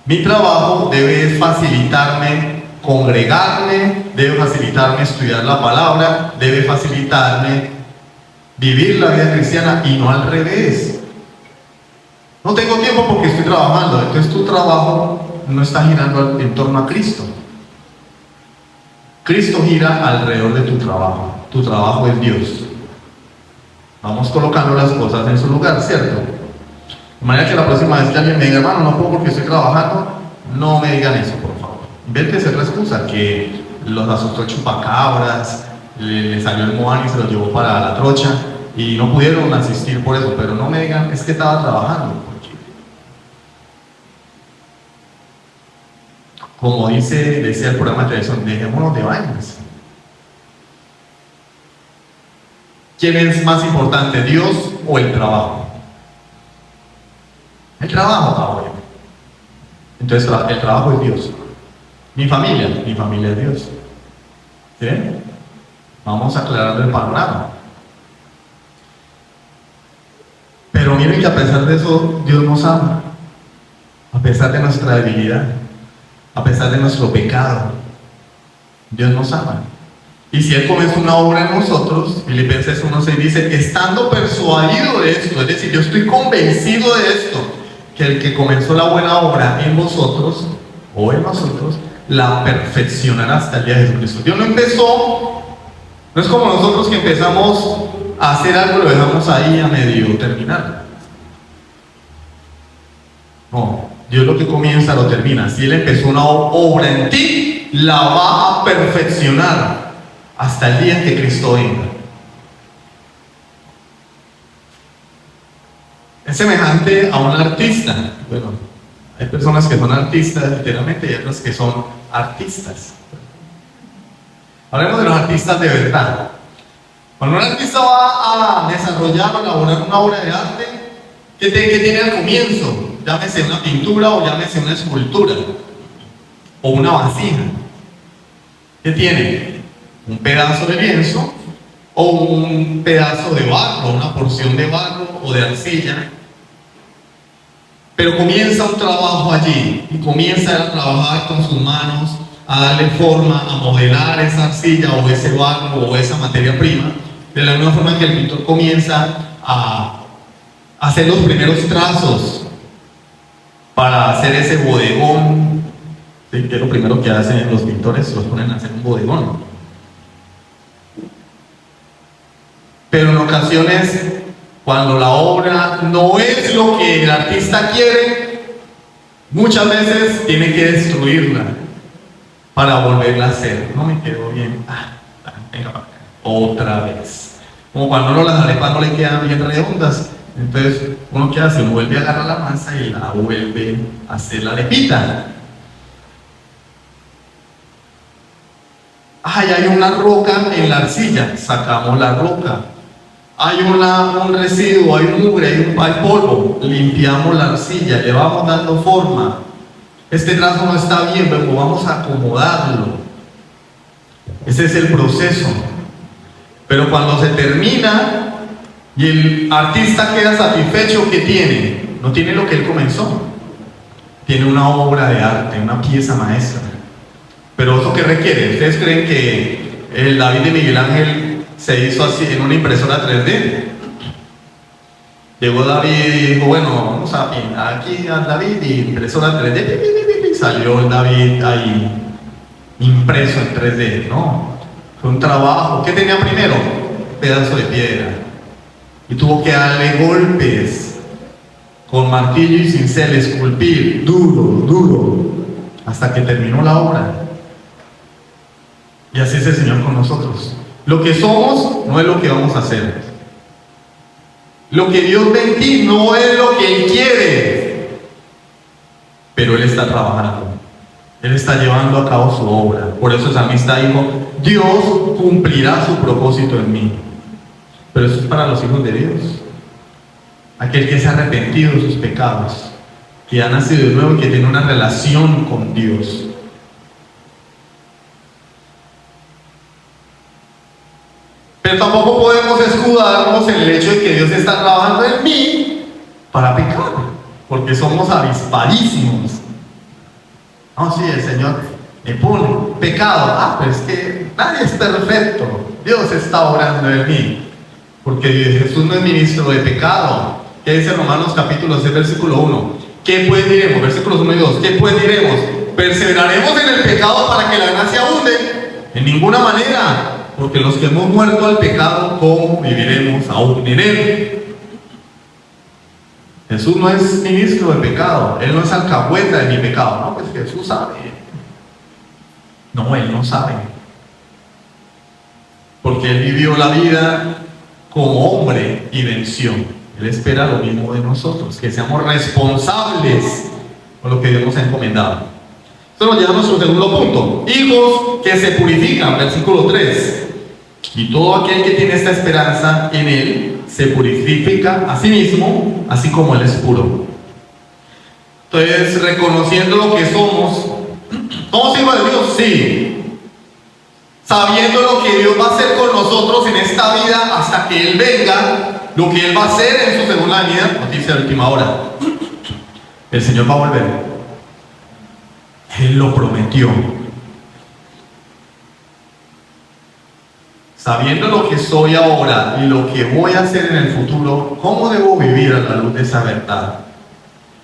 Mi trabajo debe facilitarme congregarme, debe facilitarme estudiar la palabra, debe facilitarme vivir la vida cristiana y no al revés. No tengo tiempo porque estoy trabajando, entonces tu trabajo no está girando en torno a Cristo. Cristo gira alrededor de tu trabajo. Tu trabajo es Dios. Vamos colocando las cosas en su lugar, ¿cierto? De manera que la próxima vez que alguien me diga, hermano, no puedo porque estoy trabajando, no me digan eso, por favor. Invéntese la excusa, que los asustó el chupacabras, le salió el Moan y se lo llevó para la trocha y no pudieron asistir por eso, pero no me digan, es que estaba trabajando. Porque, como decía el programa de televisión, dejémonos de vainas. ¿Quién es más importante, Dios o el trabajo? El trabajo, ahora. Entonces, el trabajo es Dios. Mi familia es Dios. ¿Sí? Vamos aclarando el panorama. Pero miren que a pesar de eso, Dios nos ama. A pesar de nuestra debilidad, a pesar de nuestro pecado, Dios nos ama. Y si Él comenzó una obra en nosotros, Filipenses 1:6 dice, estando persuadido de esto, es decir, yo estoy convencido de esto, que el que comenzó la buena obra en vosotros, o en nosotros, la perfeccionará hasta el día de Jesucristo. Dios no empezó, no es como nosotros que empezamos a hacer algo y lo dejamos ahí a medio terminar. No, Dios lo que comienza lo termina. Si Él empezó una obra en ti, la va a perfeccionar hasta el día en que Cristo venga. Es semejante a un artista. Bueno, hay personas que son artistas literalmente y otras que son artistas. Hablemos de los artistas de verdad. Cuando un artista va a desarrollar o elaborar una obra de arte, ¿qué tiene al comienzo? Llámese una pintura o llámese una escultura o una vasija. ¿Qué tiene? Un pedazo de lienzo o un pedazo de barro, una porción de barro o de arcilla. Pero comienza un trabajo allí y comienza a trabajar con sus manos, a darle forma, a modelar esa arcilla o ese barro o esa materia prima, de la misma forma que el pintor comienza a hacer los primeros trazos para hacer ese bodegón. ¿Sí? Que es lo primero que hacen los pintores, los ponen a hacer un bodegón. Pero en ocasiones, cuando la obra no es lo que el artista quiere, muchas veces tiene que destruirla para volverla a hacer. No me quedó bien. Venga, otra vez. Como cuando uno las arepas no le quedan bien redondas, entonces uno qué hace, uno vuelve a agarrar la masa y la vuelve a hacer la arepita. Hay una roca en la arcilla, sacamos la roca. Hay un residuo, hay un mugre, hay polvo, limpiamos la arcilla, le vamos dando forma. Este trazo no está bien, pero vamos a acomodarlo. Ese es el proceso. Pero cuando se termina y el artista queda satisfecho, ¿qué tiene? No tiene lo que él comenzó. Tiene una obra de arte, una pieza maestra. Pero ¿eso qué requiere? ¿Ustedes creen que el David de Miguel Ángel se hizo así en una impresora 3D? Llegó David y dijo, bueno, vamos a pintar aquí a David y impresora 3D, salió el David ahí impreso en 3D. No, fue un trabajo. ¿Qué tenía primero? Un pedazo de piedra y tuvo que darle golpes con martillo y cincel, esculpir duro hasta que terminó la obra. Y así es el Señor con nosotros. Lo que somos no es lo que vamos a hacer. Lo que Dios ve en ti no es lo que Él quiere. Pero Él está trabajando. Él está llevando a cabo su obra. Por eso el salmista dijo, Dios cumplirá su propósito en mí. Pero eso es para los hijos de Dios. Aquel que se ha arrepentido de sus pecados, que ha nacido de nuevo y que tiene una relación con Dios. Pero tampoco podemos escudarnos en el hecho de que Dios está trabajando en mí para pecar, porque somos avispadísimos. No, sí, el Señor me pone pecado. Pero es que nadie es perfecto. Dios está obrando en mí, porque Jesús no es ministro de pecado. ¿Qué dice Romanos capítulo 6, versículo 1? ¿Qué pues diremos? Versículos 1 y 2. ¿Qué pues diremos? ¿Perseveraremos en el pecado para que la gracia abunde? En ninguna manera, porque los que hemos muerto al pecado, ¿cómo viviremos aún en él? Jesús no es ministro del pecado, Él no es alcahueta de mi pecado. No, pues Jesús sabe. No, Él no sabe. Porque Él vivió la vida como hombre y venció. Él espera lo mismo de nosotros, que seamos responsables con lo que Dios nos ha encomendado. Esto nos lleva a nuestro segundo punto. Hijos que se purifican, versículo 3. Y todo aquel que tiene esta esperanza en Él se purifica a sí mismo, así como Él es puro. Entonces, reconociendo lo que somos hijos de Dios, sí. Sabiendo lo que Dios va a hacer con nosotros en esta vida hasta que Él venga, lo que Él va a hacer en su segunda venida, noticia de última hora. El Señor va a volver. Él lo prometió. Sabiendo lo que soy ahora y lo que voy a hacer en el futuro, ¿cómo debo vivir a la luz de esa verdad?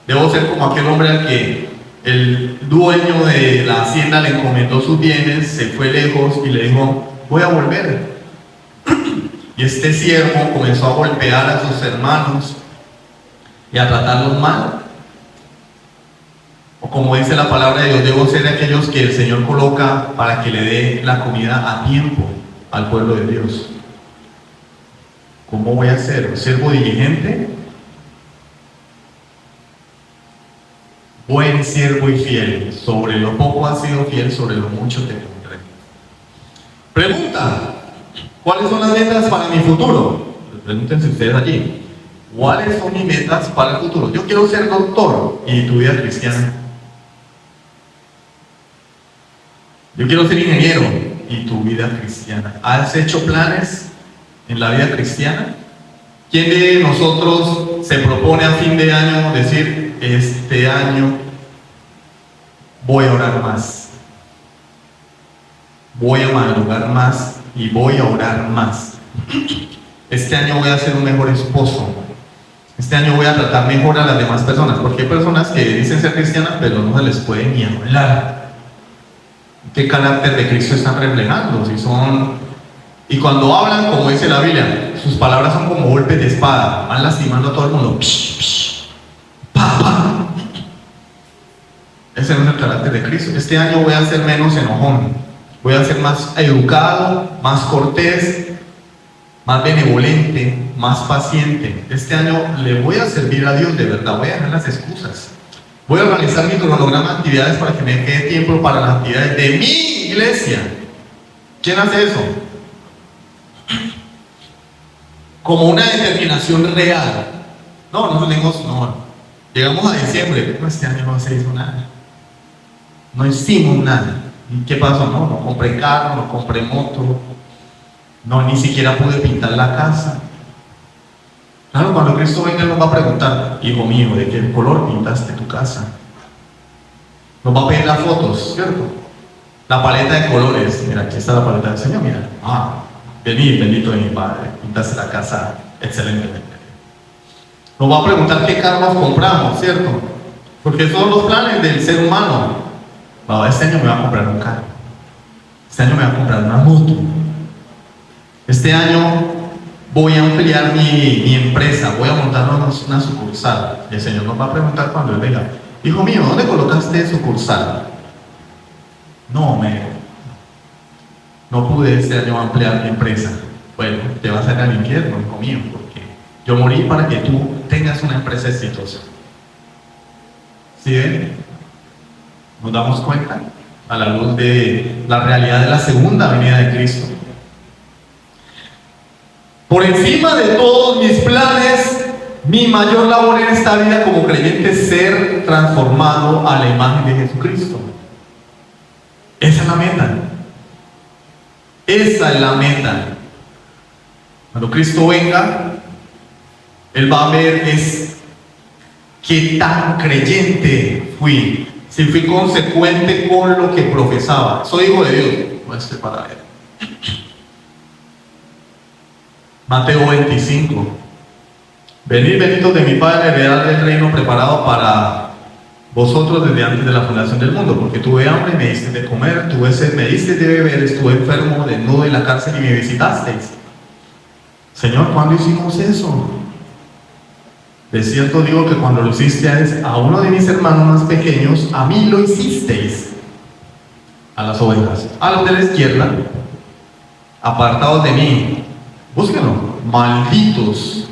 Debo ser como aquel hombre al que el dueño de la hacienda le encomendó sus bienes, se fue lejos y le dijo, voy a volver. Y este siervo comenzó a golpear a sus hermanos y a tratarlos mal. O como dice la palabra de Dios, debo ser aquellos que el Señor coloca para que le dé la comida a tiempo al pueblo de Dios. ¿Cómo voy a ser? ¿Un siervo diligente? Buen siervo y fiel. Sobre lo poco has sido fiel, sobre lo mucho te pondré. Pregunta: ¿cuáles son las metas para mi futuro? Pregúntense ustedes allí. ¿Cuáles son mis metas para el futuro? Yo quiero ser doctor. ¿Y tu vida cristiana? Yo quiero ser ingeniero. ¿Y tu vida cristiana? ¿Has hecho planes en la vida cristiana? ¿Quién de nosotros se propone a fin de año decir, este año voy a orar más, voy a madrugar más y voy a orar más? Este año voy a ser un mejor esposo. Este año voy a tratar mejor a las demás personas, porque hay personas que dicen ser cristianas pero no se les puede ni hablar. ¿Qué carácter de Cristo están reflejando? Si son... Y cuando hablan, como dice la Biblia, sus palabras son como golpes de espada, van lastimando a todo el mundo. Psh, psh, pa, pa. Ese no es el carácter de Cristo. Este año voy a ser menos enojón, voy a ser más educado, más cortés, más benevolente, más paciente. Este año le voy a servir a Dios de verdad, voy a dejar las excusas. Voy a organizar mi cronograma de actividades para que me quede tiempo para las actividades de mi iglesia. ¿Quién hace eso? Como una determinación real. No, llegamos a diciembre, pero este año no se hizo nada. No hicimos nada. ¿Y qué pasó? No compré carro, no compré moto, no, ni siquiera pude pintar la casa. Claro, cuando Cristo venga nos va a preguntar, hijo mío, ¿de qué color pintaste tu casa? Nos va a pedir las fotos, ¿cierto? La paleta de colores. Mira, aquí está la paleta del Señor, mira. Vení, bendito de mi Padre, pintaste la casa excelentemente. Nos va a preguntar qué carros compramos, ¿cierto? Porque son los planes del ser humano. Este año me voy a comprar un carro. Este año me voy a comprar una moto. Este año voy a ampliar mi empresa, voy a montar una sucursal. Y el Señor nos va a preguntar cuando Él venga, hijo mío, ¿dónde colocaste sucursal? No pude este año ampliar mi empresa. Bueno, te vas a ir al infierno, hijo mío, porque yo morí para que tú tengas una empresa exitosa. ¿Sí ven? ¿Nos damos cuenta? A la luz de la realidad de la segunda venida de Cristo. Por encima de todos mis planes, mi mayor labor en esta vida como creyente es ser transformado a la imagen de Jesucristo. Esa es la meta. Esa es la meta. Cuando Cristo venga, Él va a ver qué tan creyente fui. Si fui consecuente con lo que profesaba. Soy hijo de Dios. Muestre para Él. Mateo 25. Venid benditos de mi Padre, heredad del reino preparado para vosotros desde antes de la fundación del mundo, porque tuve hambre y me diste de comer, tuve sed, me diste de beber, estuve enfermo, desnudo en la cárcel y me visitasteis. Señor, ¿cuándo hicimos eso? De cierto digo que cuando lo hiciste a uno de mis hermanos más pequeños, a mí lo hicisteis. A las ovejas. A los de la izquierda, apartados de mí. Búsquenlo. Malditos.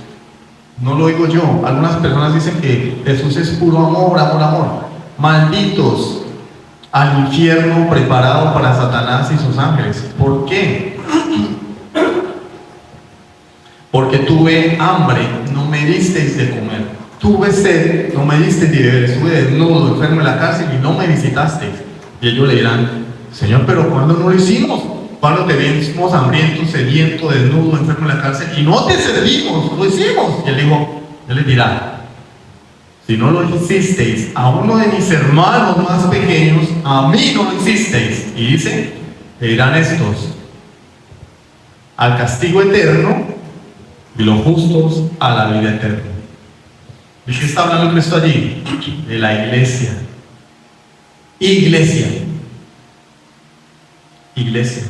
No lo digo yo. Algunas personas dicen que Jesús es puro amor, amor, amor. Malditos al infierno preparado para Satanás y sus ángeles. ¿Por qué? Porque tuve hambre, no me disteis de comer. Tuve sed, no me disteis de beber. Estuve desnudo, enfermo en la cárcel y no me visitasteis. Y ellos le dirán: Señor, pero ¿cuándo no lo hicimos? ¿Cuándo te vimos hambriento, sediento, desnudo, enfermo en la cárcel y no te servimos? Lo hicimos. Y él les dirá: si no lo hicisteis a uno de mis hermanos más pequeños, a mí no lo hicisteis. Y dice, le dirán estos: al castigo eterno, y los justos a la vida eterna. ¿De qué está hablando Cristo allí? De la iglesia. Iglesia. Iglesia.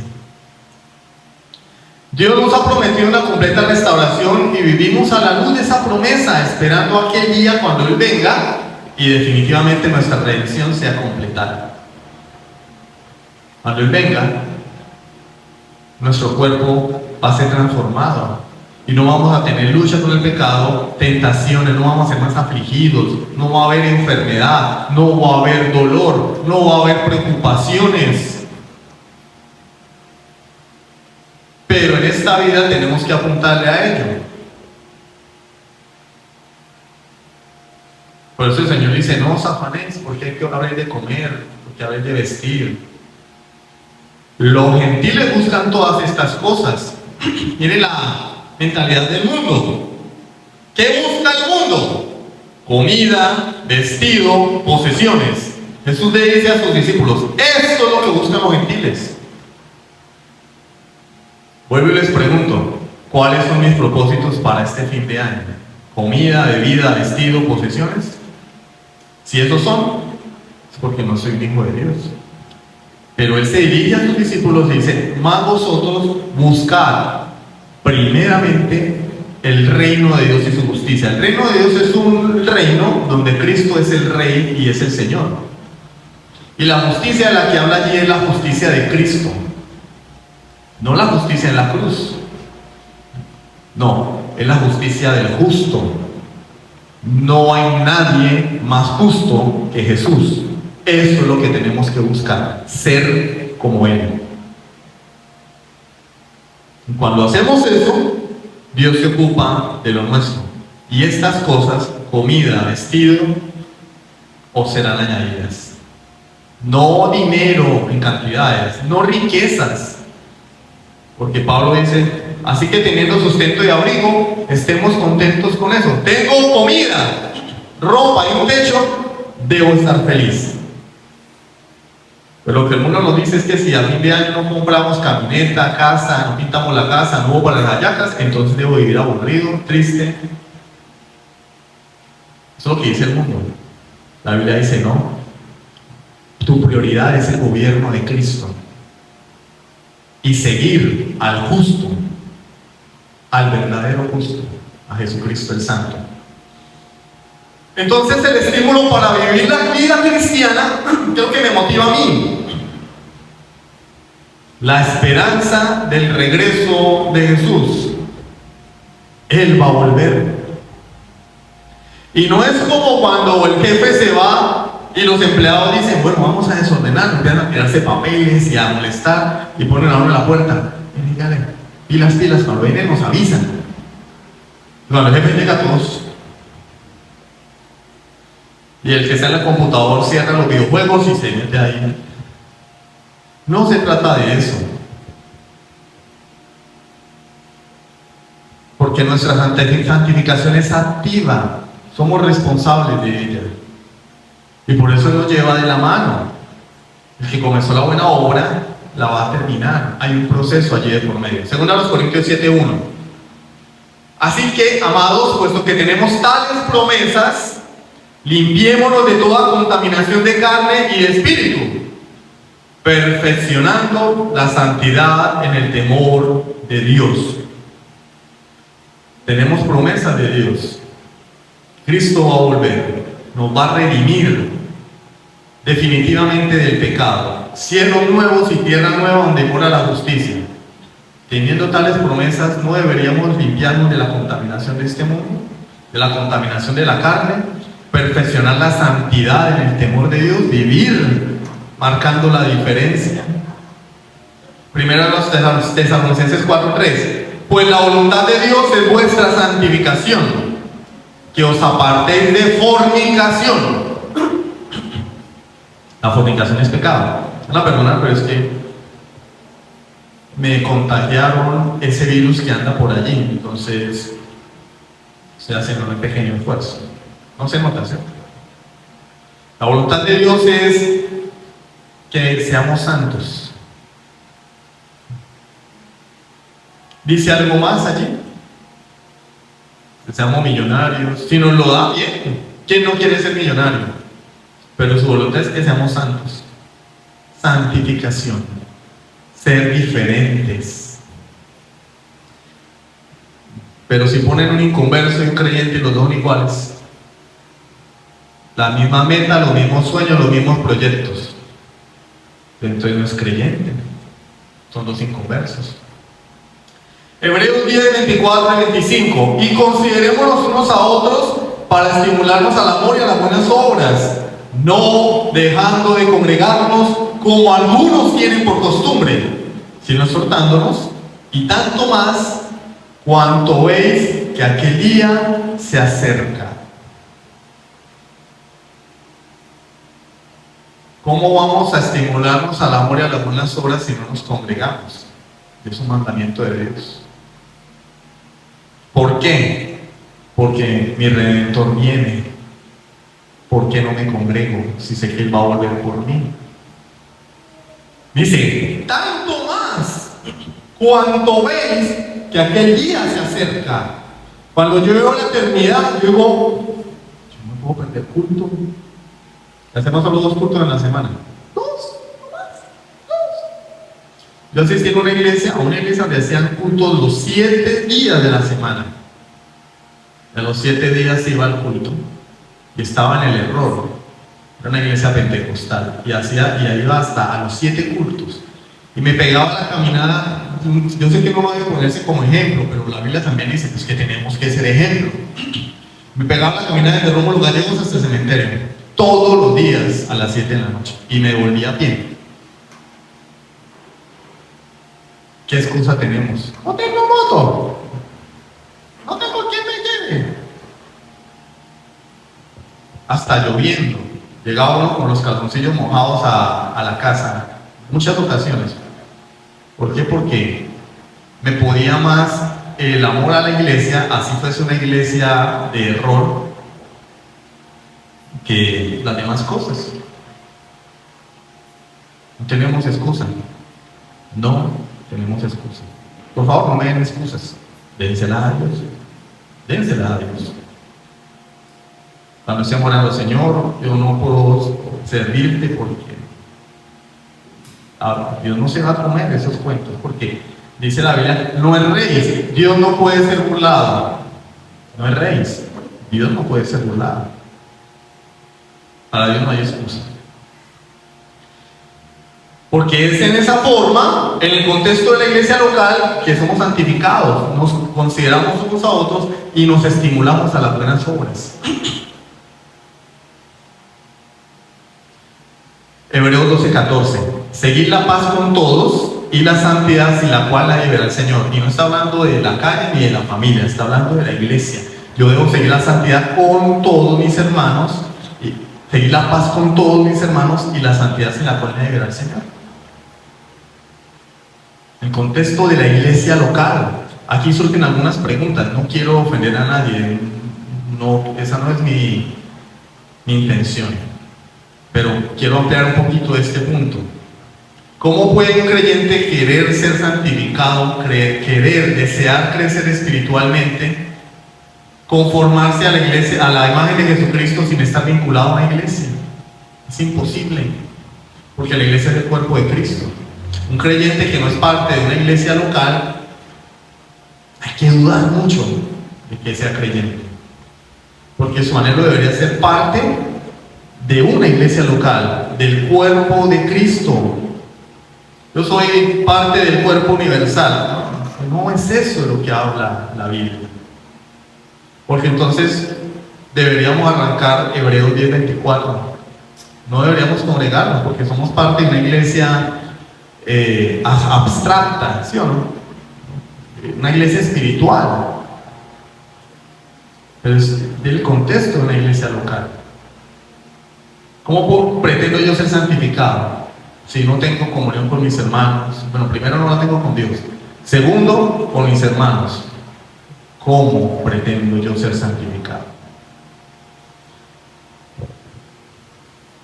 Dios nos ha prometido una completa restauración y vivimos a la luz de esa promesa, esperando aquel día cuando Él venga y definitivamente nuestra redención sea completada. Cuando Él venga, nuestro cuerpo va a ser transformado. Y no vamos a tener lucha con el pecado, tentaciones, no vamos a ser más afligidos, no va a haber enfermedad, no va a haber dolor, no va a haber preocupaciones. Pero en esta vida tenemos que apuntarle a ello. Por eso el Señor dice: no os afanéis, porque hay que haber de comer, porque haber de vestir. Los gentiles buscan todas estas cosas. Miren la mentalidad del mundo. ¿Qué busca el mundo? Comida, vestido, posesiones. Jesús le dice a sus discípulos: esto es lo que buscan los gentiles. Vuelvo y les pregunto: ¿cuáles son mis propósitos para este fin de año? ¿Comida, bebida, vestido, posesiones? Si esos son, es porque no soy un hijo de Dios. Pero Él se dirige a sus discípulos y dice: más vosotros buscad primeramente el reino de Dios y su justicia. El reino de Dios es un reino donde Cristo es el Rey y es el Señor. Y la justicia de la que habla allí es la justicia de Cristo, no la justicia en la cruz. No, es la justicia del justo. No hay nadie más justo que Jesús. Eso es lo que tenemos que buscar, ser como Él. Cuando hacemos eso, Dios se ocupa de lo nuestro. Y estas cosas, comida, vestido, os serán añadidas. No dinero en cantidades, no riquezas. Porque Pablo dice: así que teniendo sustento y abrigo, estemos contentos con eso. Tengo comida, ropa y un techo, debo estar feliz. Pero lo que el mundo nos dice es que si a fin de año no compramos camioneta, casa, no pintamos la casa, no hubo para las hallacas, entonces debo vivir aburrido, triste. Eso es lo que dice el mundo. La Biblia dice: no, tu prioridad es el gobierno de Cristo y seguir al justo, al verdadero justo, a Jesucristo el Santo. Entonces el estímulo para vivir la vida cristiana creo que me motiva a mí. La esperanza del regreso de Jesús. Él va a volver. Y no es como cuando el jefe se va y los empleados dicen: bueno, vamos a desordenar, empiezan a tirarse papeles y a molestar y ponen a uno en la puerta. Y dígale, pilas, cuando vienen nos avisan. Cuando el jefe llega a todos. Y el que está en el computador cierra los videojuegos y se mete ahí. No se trata de eso. Porque nuestra santificación es activa. Somos responsables de ella. Y por eso nos lleva de la mano. El que comenzó la buena obra la va a terminar. Hay un proceso allí de por medio. Según los Corintios 7:1. Así que, amados, puesto que tenemos tales promesas, Limpiémonos de toda contaminación de carne y de espíritu, perfeccionando la santidad en el temor de Dios. Tenemos promesas de Dios. Cristo va a volver, nos va a redimir definitivamente del pecado. Cielos nuevos y tierra nueva donde mora la justicia. Teniendo tales promesas, no deberíamos limpiarnos de la contaminación de este mundo, de la contaminación de la carne, perfeccionar la santidad en el temor de Dios, vivir marcando la diferencia. Primero a los Tesalonicenses 4:3, pues la voluntad de Dios es vuestra santificación, que os apartéis de fornicación. La fornicación es pecado. Una perdona, pero es que me contagiaron ese virus que anda por allí, entonces estoy haciendo un pequeño esfuerzo. No se nota, ¿cierto? La voluntad de Dios es que seamos santos. Dice algo más allí, que seamos millonarios. Si nos lo da, bien. ¿Quién no quiere ser millonario? Pero su voluntad es que seamos santos. Santificación, ser diferentes. Pero si ponen un inconverso y un creyente y los dos son iguales, la misma meta, los mismos sueños, los mismos proyectos, entonces no es creyente, son dos inconversos. Hebreos 10, 24 y 25, y considerémonos unos a otros para estimularnos al amor y a las buenas obras, no dejando de congregarnos como algunos tienen por costumbre, sino exhortándonos, y tanto más cuanto veis que aquel día se acerca. ¿Cómo vamos a estimularnos al amor y a las buenas obras si no nos congregamos? Es un mandamiento de Dios. ¿Por qué? Porque mi Redentor viene. ¿Por qué no me congrego si sé que Él va a volver por mí? Dice, tanto más cuanto veis que aquel día se acerca. Cuando yo veo la eternidad, yo digo, yo no puedo perder culto. Hacemos solo 2 cultos en la semana. 2, no más, 2. Yo asistí a una iglesia donde hacían cultos los 7 días de la semana. De los 7 días iba al culto y estaba en el error. Era una iglesia pentecostal y iba hasta a los 7 cultos. Y me pegaba la caminada. Yo sé que no va a ponerse como ejemplo, pero la Biblia también dice pues, que tenemos que ser ejemplo. Me pegaba la caminada desde Rómulo Gallegos hasta el cementerio. Todos los días a las 7 de la noche y me volvía a pie. ¿Qué excusa tenemos? No tengo moto, no tengo quien me lleve. Hasta lloviendo, llegaba uno con los calzoncillos mojados a la casa, muchas ocasiones. ¿Por qué? Porque me podía más el amor a la iglesia, así fuese una iglesia de error, que las demás cosas. No tenemos excusa. No tenemos excusa. Por favor, no me den excusas. Dénsela a Dios. Dénsela a Dios. Cuando estemos orando, Señor, yo no puedo servirte porque Dios no se va a comer esos cuentos, porque dice la Biblia, no es rey. Dios no puede ser burlado. No es rey. Dios no puede ser burlado. Para Dios no hay excusa. Porque es en esa forma, en el contexto de la iglesia local, que somos santificados, nos consideramos unos a otros y nos estimulamos a las buenas obras. Hebreos 12:14. Seguid la paz con todos y la santidad sin la cual la verá el Señor. Y no está hablando de la calle ni de la familia, está hablando de la iglesia. Yo debo seguir la santidad con todos mis hermanos. Seguir la paz con todos mis hermanos y la santidad sin la cual me verá el Señor. En el contexto de la iglesia local, aquí surgen algunas preguntas. No quiero ofender a nadie, no, esa no es mi intención. Pero quiero ampliar un poquito este punto. ¿Cómo puede un creyente querer ser santificado, querer, desear crecer espiritualmente conformarse a la iglesia, a la imagen de Jesucristo sin estar vinculado a una iglesia. Es imposible, porque la iglesia es el cuerpo de Cristo. Un creyente que no es parte de una iglesia local, hay que dudar mucho de que sea creyente, porque su anhelo debería ser parte de una iglesia local, del cuerpo de Cristo. Yo soy parte del cuerpo universal. No es eso de lo que habla la Biblia. Porque entonces deberíamos arrancar Hebreos 10:24. No deberíamos congregarnos porque somos parte de una iglesia abstracta, ¿sí o no? Una iglesia espiritual. Pero es del contexto de una iglesia local. ¿Cómo pretendo yo ser santificado si no tengo comunión con mis hermanos? Bueno, primero no la tengo con Dios. Segundo, con mis hermanos. ¿Cómo pretendo yo ser santificado?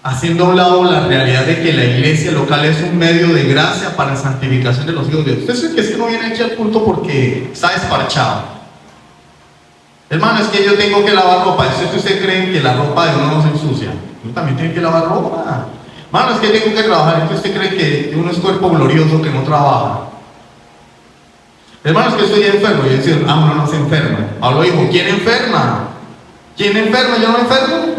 Haciendo a un lado la realidad de que la iglesia local es un medio de gracia para la santificación de los hijos de Dios. Usted dice que es que no viene aquí al culto porque está desparchado. Hermano, es que yo tengo que lavar ropa. ¿Usted cree que la ropa de uno no se ensucia? Uno también tiene que lavar ropa. Hermano, es que tengo que trabajar. ¿Usted cree que uno es cuerpo glorioso que no trabaja? Hermano, es que estoy enfermo. Y yo decía, uno no se enferma. Pablo dijo, ¿quién enferma? ¿Quién enferma? ¿Yo no enfermo?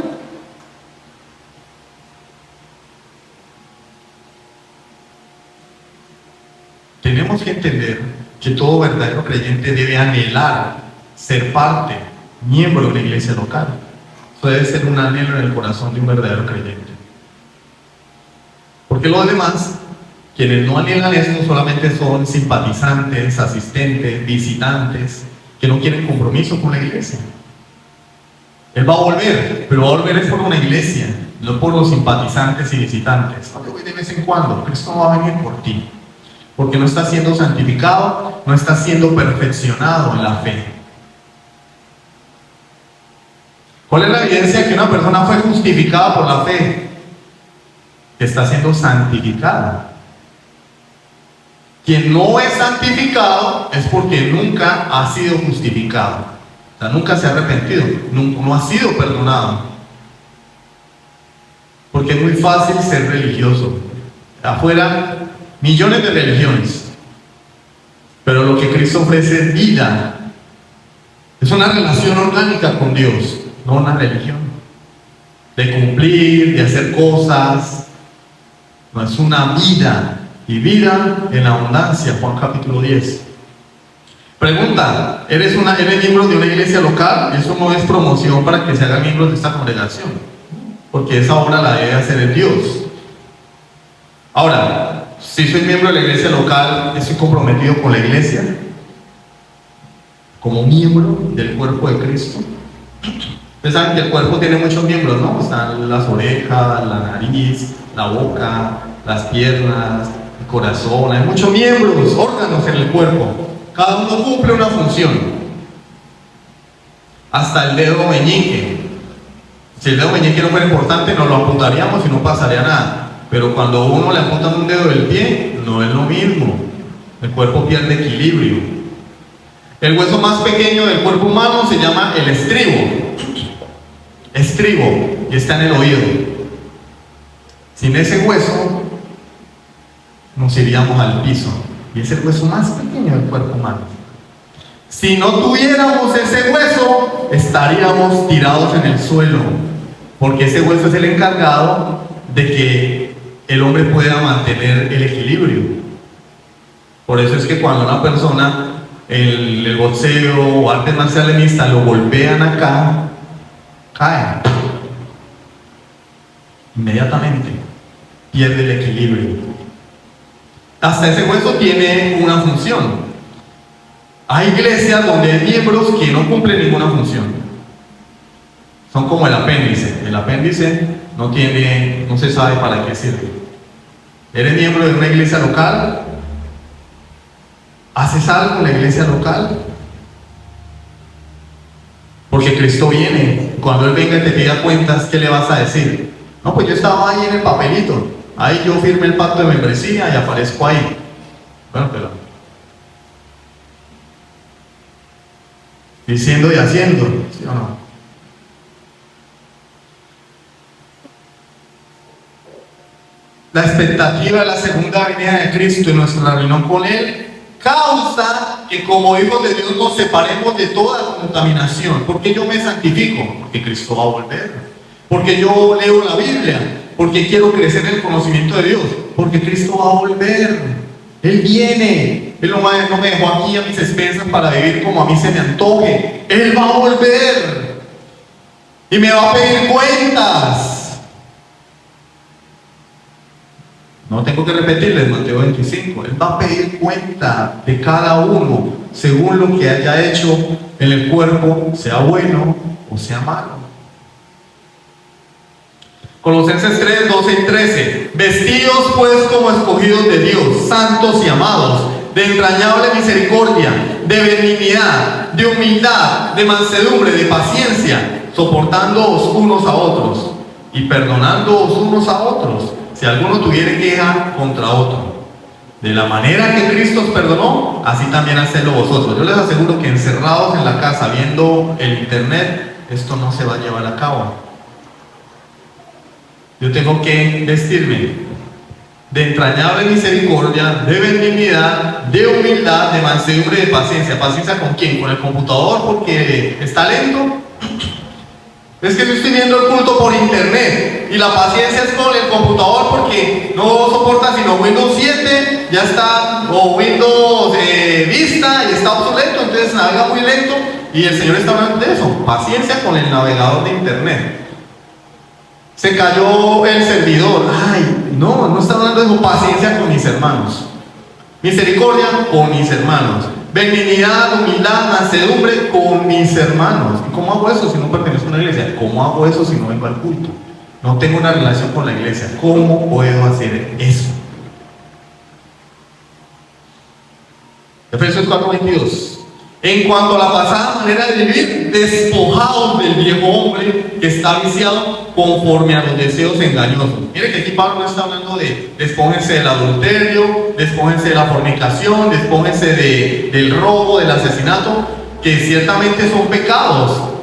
Tenemos que entender que todo verdadero creyente debe anhelar ser parte, miembro de una iglesia local. Eso debe ser un anhelo en el corazón de un verdadero creyente. Porque los demás, quienes no anhelan esto, solamente son simpatizantes, asistentes, visitantes, que no quieren compromiso con la iglesia. Él va a volver, pero va a volver es por una iglesia, no por los simpatizantes y visitantes. No te voy de vez en cuando, Cristo no va a venir por ti. Porque no está siendo santificado, no está siendo perfeccionado en la fe. ¿Cuál es la evidencia que una persona fue justificada por la fe? Que está siendo santificada. Quien no es santificado es porque nunca ha sido justificado. O sea, nunca se ha arrepentido, no ha sido perdonado. Porque es muy fácil ser religioso. Afuera, millones de religiones, pero lo que Cristo ofrece es vida. Es una relación orgánica con Dios, no una religión de cumplir, de hacer cosas. No, es una vida, y vida en abundancia. Juan capítulo 10. Pregunta, ¿eres miembro de una iglesia local? Eso no es promoción para que se hagan miembros de esta congregación, porque esa obra la debe hacer el Dios. Ahora, si soy miembro de la iglesia local, ¿estoy comprometido con la iglesia? Como miembro del cuerpo de Cristo. Ustedes saben que el cuerpo tiene muchos miembros, ¿no? Están las orejas, la nariz, la boca, las piernas, el corazón. Hay muchos miembros, órganos en el cuerpo. Cada uno cumple una función. Hasta el dedo meñique. Si el dedo meñique no fuera importante, nos lo apuntaríamos y no pasaría nada. Pero cuando uno le apunta un dedo del pie, no es lo mismo. El cuerpo pierde equilibrio. El hueso más pequeño del cuerpo humano se llama el estribo. Estribo, y está en el oído. Sin ese hueso, nos iríamos al piso. Y es el hueso más pequeño del cuerpo humano. Si no tuviéramos ese hueso, estaríamos tirados en el suelo. Porque ese hueso es el encargado de que el hombre pueda mantener el equilibrio. Por eso es que cuando una persona en el boxeo o artes marciales mixtas lo golpean acá, cae inmediatamente, pierde el equilibrio. Hasta ese hueso tiene una función. Hay iglesias donde hay miembros que no cumplen ninguna función. Son como el apéndice. El apéndice no se sabe para qué sirve. ¿Eres miembro de una iglesia local? ¿Haces algo en la iglesia local? Porque Cristo viene. Cuando Él venga y te pida cuentas, ¿qué le vas a decir? No, pues yo estaba ahí en el papelito. Ahí yo firmé el pacto de membresía y aparezco ahí. Bueno, pero diciendo y haciendo, ¿sí o no? La expectativa de la segunda venida de Cristo y nuestra reunión con Él causa que como hijos de Dios nos separemos de toda contaminación. ¿Por qué yo me santifico? Porque Cristo va a volver. Porque yo leo la Biblia. Porque quiero crecer en el conocimiento de Dios. Porque Cristo va a volver. Él viene. Él no me dejó aquí a mis expensas para vivir como a mí se me antoje. Él va a volver. Y me va a pedir cuentas. No tengo que repetirles Mateo 25. Él va a pedir cuenta de cada uno según lo que haya hecho en el cuerpo, sea bueno o sea malo. Colosenses 3, 12 y 13. Vestidos pues como escogidos de Dios, santos y amados, de entrañable misericordia, de benignidad, de humildad, de mansedumbre, de paciencia, soportándoos unos a otros y perdonándoos unos a otros, si alguno tuviere queja contra otro. De la manera que Cristo os perdonó, así también hacedlo vosotros. Yo les aseguro que encerrados en la casa viendo el internet, esto no se va a llevar a cabo. Yo tengo que vestirme de entrañable misericordia, de benignidad, de humildad, de mansedumbre, de paciencia. ¿Paciencia con quién? ¿Con el computador porque está lento? Es que yo estoy viendo el culto por internet y la paciencia es con el computador porque no soporta sino Windows 7, ya está, o Windows Vista y está obsoleto, entonces navega muy lento y el Señor está hablando de eso, paciencia con el navegador de internet. Se cayó el servidor, ay, no está hablando de eso, paciencia con mis hermanos, misericordia con mis hermanos, benignidad, humildad, mansedumbre con mis hermanos. ¿Y cómo hago eso si no pertenezco a una iglesia? ¿Cómo hago eso si no vengo al culto? No tengo una relación con la iglesia. ¿Cómo puedo hacer eso? Efesios 4:22. En cuanto a la pasada manera de vivir, despojados del viejo hombre que está viciado conforme a los deseos engañosos. Mire que aquí Pablo no está hablando de despójense del adulterio, despójense de la fornicación, despójense del robo, del asesinato, que ciertamente son pecados.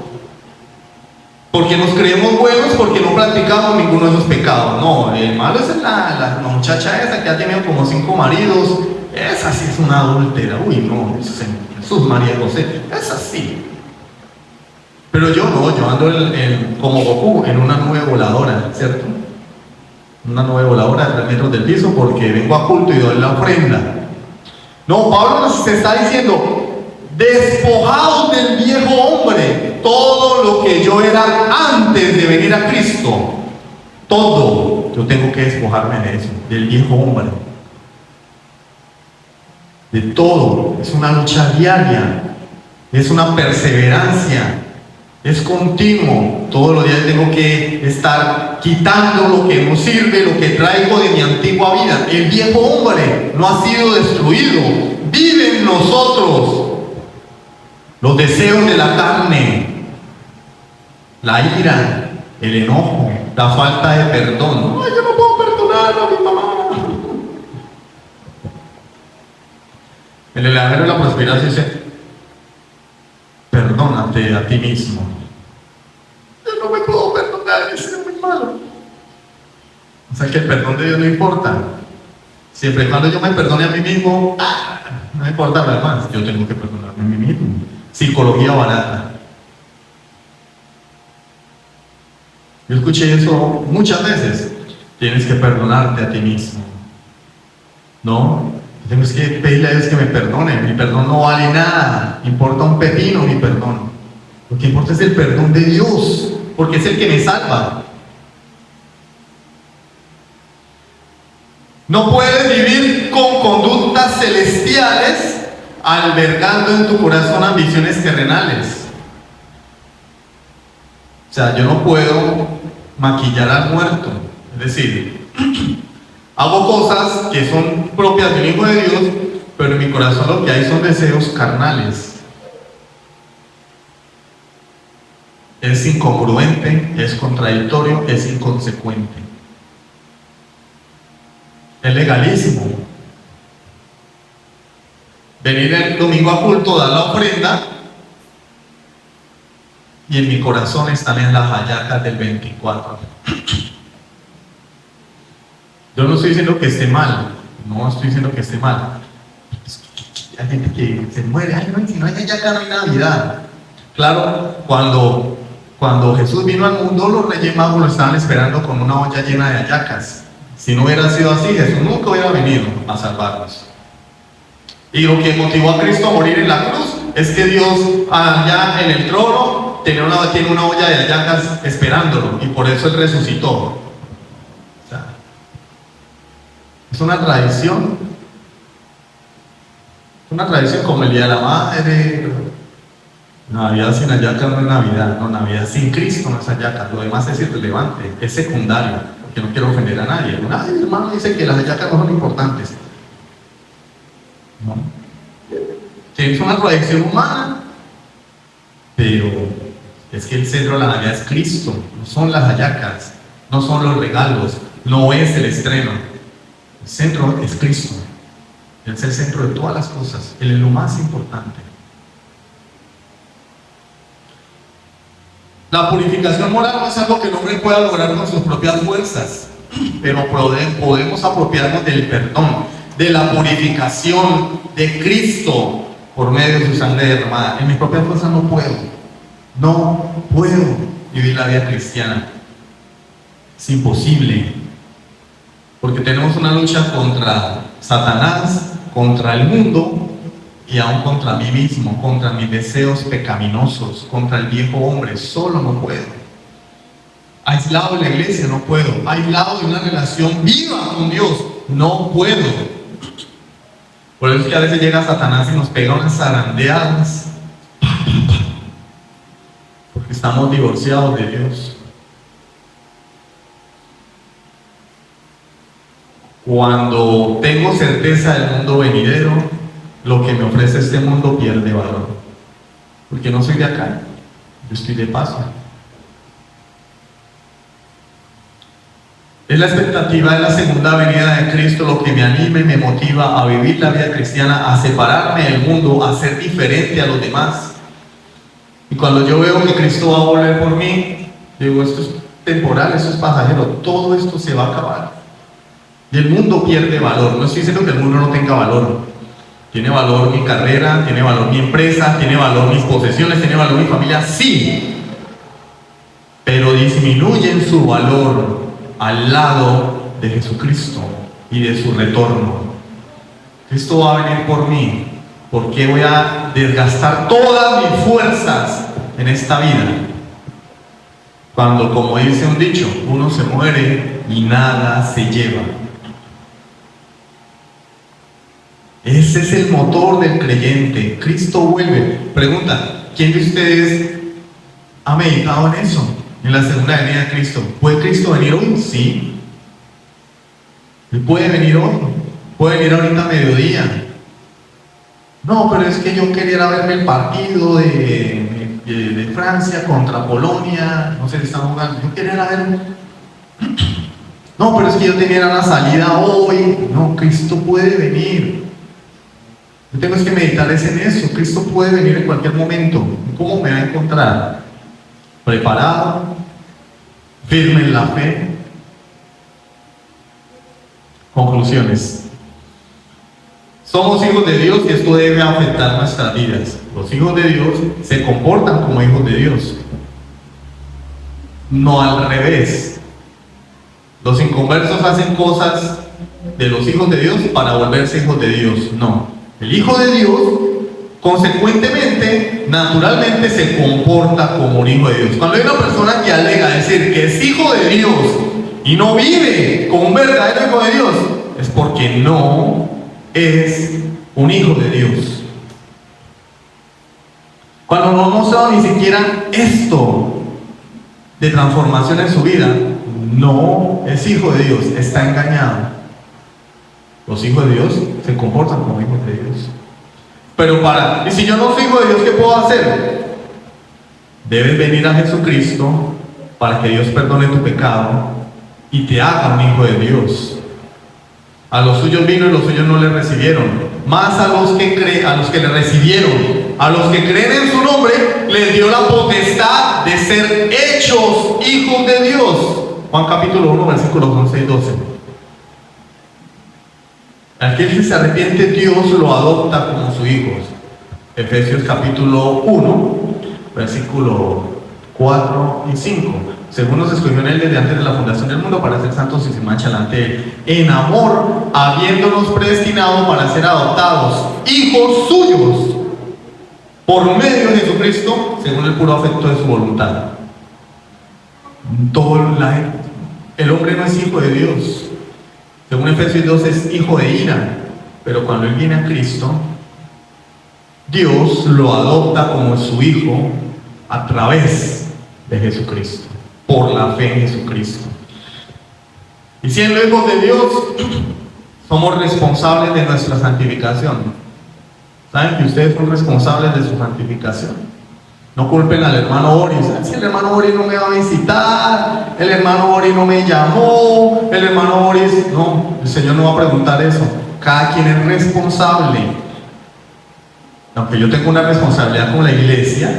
Porque nos creemos buenos porque no practicamos ninguno de esos pecados. No, el malo es la muchacha esa que ha tenido como 5 maridos. Esa sí es una adúltera. Uy, no, Jesús, María José, es así. Pero yo no, yo ando como Goku en una nube voladora, ¿cierto? Una nube voladora a 3 metros del piso porque vengo a culto y doy la ofrenda. No, Pablo nos está diciendo, despojados del viejo hombre, todo lo que yo era antes de venir a Cristo, todo, yo tengo que despojarme de eso, del viejo hombre. De todo, es una lucha diaria, es una perseverancia, es continuo. Todos los días tengo que estar quitando lo que no sirve, lo que traigo de mi antigua vida. El viejo hombre no ha sido destruido, vive en nosotros. Los deseos de la carne, la ira, el enojo, la falta de perdón. Ay, yo no puedo perdonar a mi mamá. El Evangelio de la Prosperidad dice, perdónate a ti mismo. Yo no me puedo perdonar, yo soy muy malo. O sea que el perdón de Dios no importa. Siempre y cuando yo me perdone a mí mismo, no me importa lo demás, yo tengo que perdonarme a mí mismo. Psicología barata. Yo escuché eso muchas veces. Tienes que perdonarte a ti mismo. ¿No? Tengo que pedirle a Dios que me perdone. Mi perdón no vale nada. Importa un pepino mi perdón. Lo que importa es el perdón de Dios, porque es el que me salva. No puedes vivir con conductas celestiales albergando en tu corazón ambiciones terrenales. O sea, yo no puedo maquillar al muerto. Es decir, hago cosas que son propias del Hijo de Dios, pero en mi corazón lo que hay son deseos carnales. Es incongruente, es contradictorio, es inconsecuente. Es legalismo. Venir el domingo a culto, dar la ofrenda, y en mi corazón están en las hallacas del 24. Yo no estoy diciendo que esté mal, no estoy diciendo que esté mal. Hay gente que se muere, ay, no, si no hay hallaca no hay Navidad. Claro, cuando Jesús vino al mundo, los reyes magos lo estaban esperando con una olla llena de hallacas. Si no hubiera sido así, Jesús nunca hubiera venido a salvarnos. Y lo que motivó a Cristo a morir en la cruz es que Dios allá en el trono tiene una olla de hallacas esperándolo, y por eso Él resucitó. O sea, es una tradición como el Día de la Madre. Navidad sin hallacas no es Navidad, no, Navidad sin Cristo no es hallacas, lo demás es irrelevante, es secundario, porque no quiero ofender a nadie. Nadie, hermano, dice que las hallacas no son importantes. No. Que es una tradición humana, pero es que el centro de la Navidad es Cristo, no son las hallacas, no son los regalos, no es el estreno. El centro es Cristo, Él es el centro de todas las cosas, Él es lo más importante. La purificación moral no es algo que el hombre pueda lograr con sus propias fuerzas, pero podemos apropiarnos del perdón, de la purificación de Cristo por medio de su sangre derramada. En mis propias fuerzas no puedo vivir la vida cristiana. Es imposible, porque tenemos una lucha contra Satanás, contra el mundo y aún contra mí mismo, contra mis deseos pecaminosos, contra el viejo hombre. Solo no puedo. Aislado de la iglesia no puedo. Aislado de una relación viva con Dios no puedo. Por eso es que a veces llega Satanás y nos pega unas zarandeadas, porque estamos divorciados de Dios. Cuando tengo certeza del mundo venidero, lo que me ofrece este mundo pierde valor, porque no soy de acá, yo estoy de paso. Es la expectativa de la segunda venida de Cristo lo que me anima y me motiva a vivir la vida cristiana, a separarme del mundo, a ser diferente a los demás. Y cuando yo veo que Cristo va a volver por mí, digo, esto es temporal, esto es pasajero, todo esto se va a acabar. Y el mundo pierde valor. No estoy diciendo que el mundo no tenga valor. ¿Tiene valor mi carrera? ¿Tiene valor mi empresa? ¿Tiene valor mis posesiones? ¿Tiene valor mi familia? Sí. Pero disminuyen su valor al lado de Jesucristo y de su retorno. Cristo va a venir por mí. ¿Por qué voy a desgastar todas mis fuerzas en esta vida? Cuando, como dice un dicho, uno se muere y nada se lleva. Ese es el motor del creyente. Cristo vuelve. Pregunta, ¿quién de ustedes ha meditado en eso? En la segunda venida de Cristo. ¿Puede Cristo venir hoy? Sí. Él puede venir hoy. Puede venir ahorita a mediodía. No, pero es que yo quería verme el partido de Francia contra Polonia. No sé si están jugando. Yo quería ver. No, pero es que yo tenía una salida hoy. No, Cristo puede venir. Yo tengo que meditar en eso. Cristo puede venir en cualquier momento. ¿Cómo me va a encontrar? Preparado, firme en la fe. Conclusiones. Somos hijos de Dios y esto debe afectar nuestras vidas. Los hijos de Dios se comportan como hijos de Dios, no al revés. Los inconversos hacen cosas de los hijos de Dios para volverse hijos de Dios. No. El hijo de Dios, consecuentemente, naturalmente se comporta como un hijo de Dios. Cuando hay una persona que alega decir que es hijo de Dios y no vive como un verdadero hijo de Dios, es porque no es un hijo de Dios. Cuando no mostrado ni siquiera esto de transformación en su vida, no es hijo de Dios, está engañado. Los hijos de Dios se comportan como hijos de Dios. Pero y si yo no soy hijo de Dios, ¿qué puedo hacer? Debes venir a Jesucristo para que Dios perdone tu pecado y te haga un hijo de Dios. A los suyos vino y los suyos no le recibieron. Más a los que le recibieron, a los que creen en su nombre, les dio la potestad de ser hechos hijos de Dios. Juan capítulo 1, versículos 11 y 12. Aquel que se arrepiente, Dios lo adopta como su hijo. Efesios capítulo 1, versículo 4 y 5. Según nos escogió en él desde antes de la fundación del mundo para ser santos y sin mancha delante de él, en amor, habiéndonos predestinado para ser adoptados hijos suyos por medio de Jesucristo, según el puro afecto de su voluntad. El hombre no es hijo de Dios. Según Efesios 2 es hijo de ira, pero cuando él viene a Cristo, Dios lo adopta como su hijo a través de Jesucristo, por la fe en Jesucristo. Y siendo hijos de Dios, somos responsables de nuestra santificación. ¿Saben que ustedes son responsables de su santificación? No culpen al hermano Boris. Si el hermano Boris no me va a visitar, el hermano Boris no me llamó, el hermano Boris... No, el Señor no va a preguntar eso. Cada quien es responsable. Aunque yo tengo una responsabilidad con la iglesia,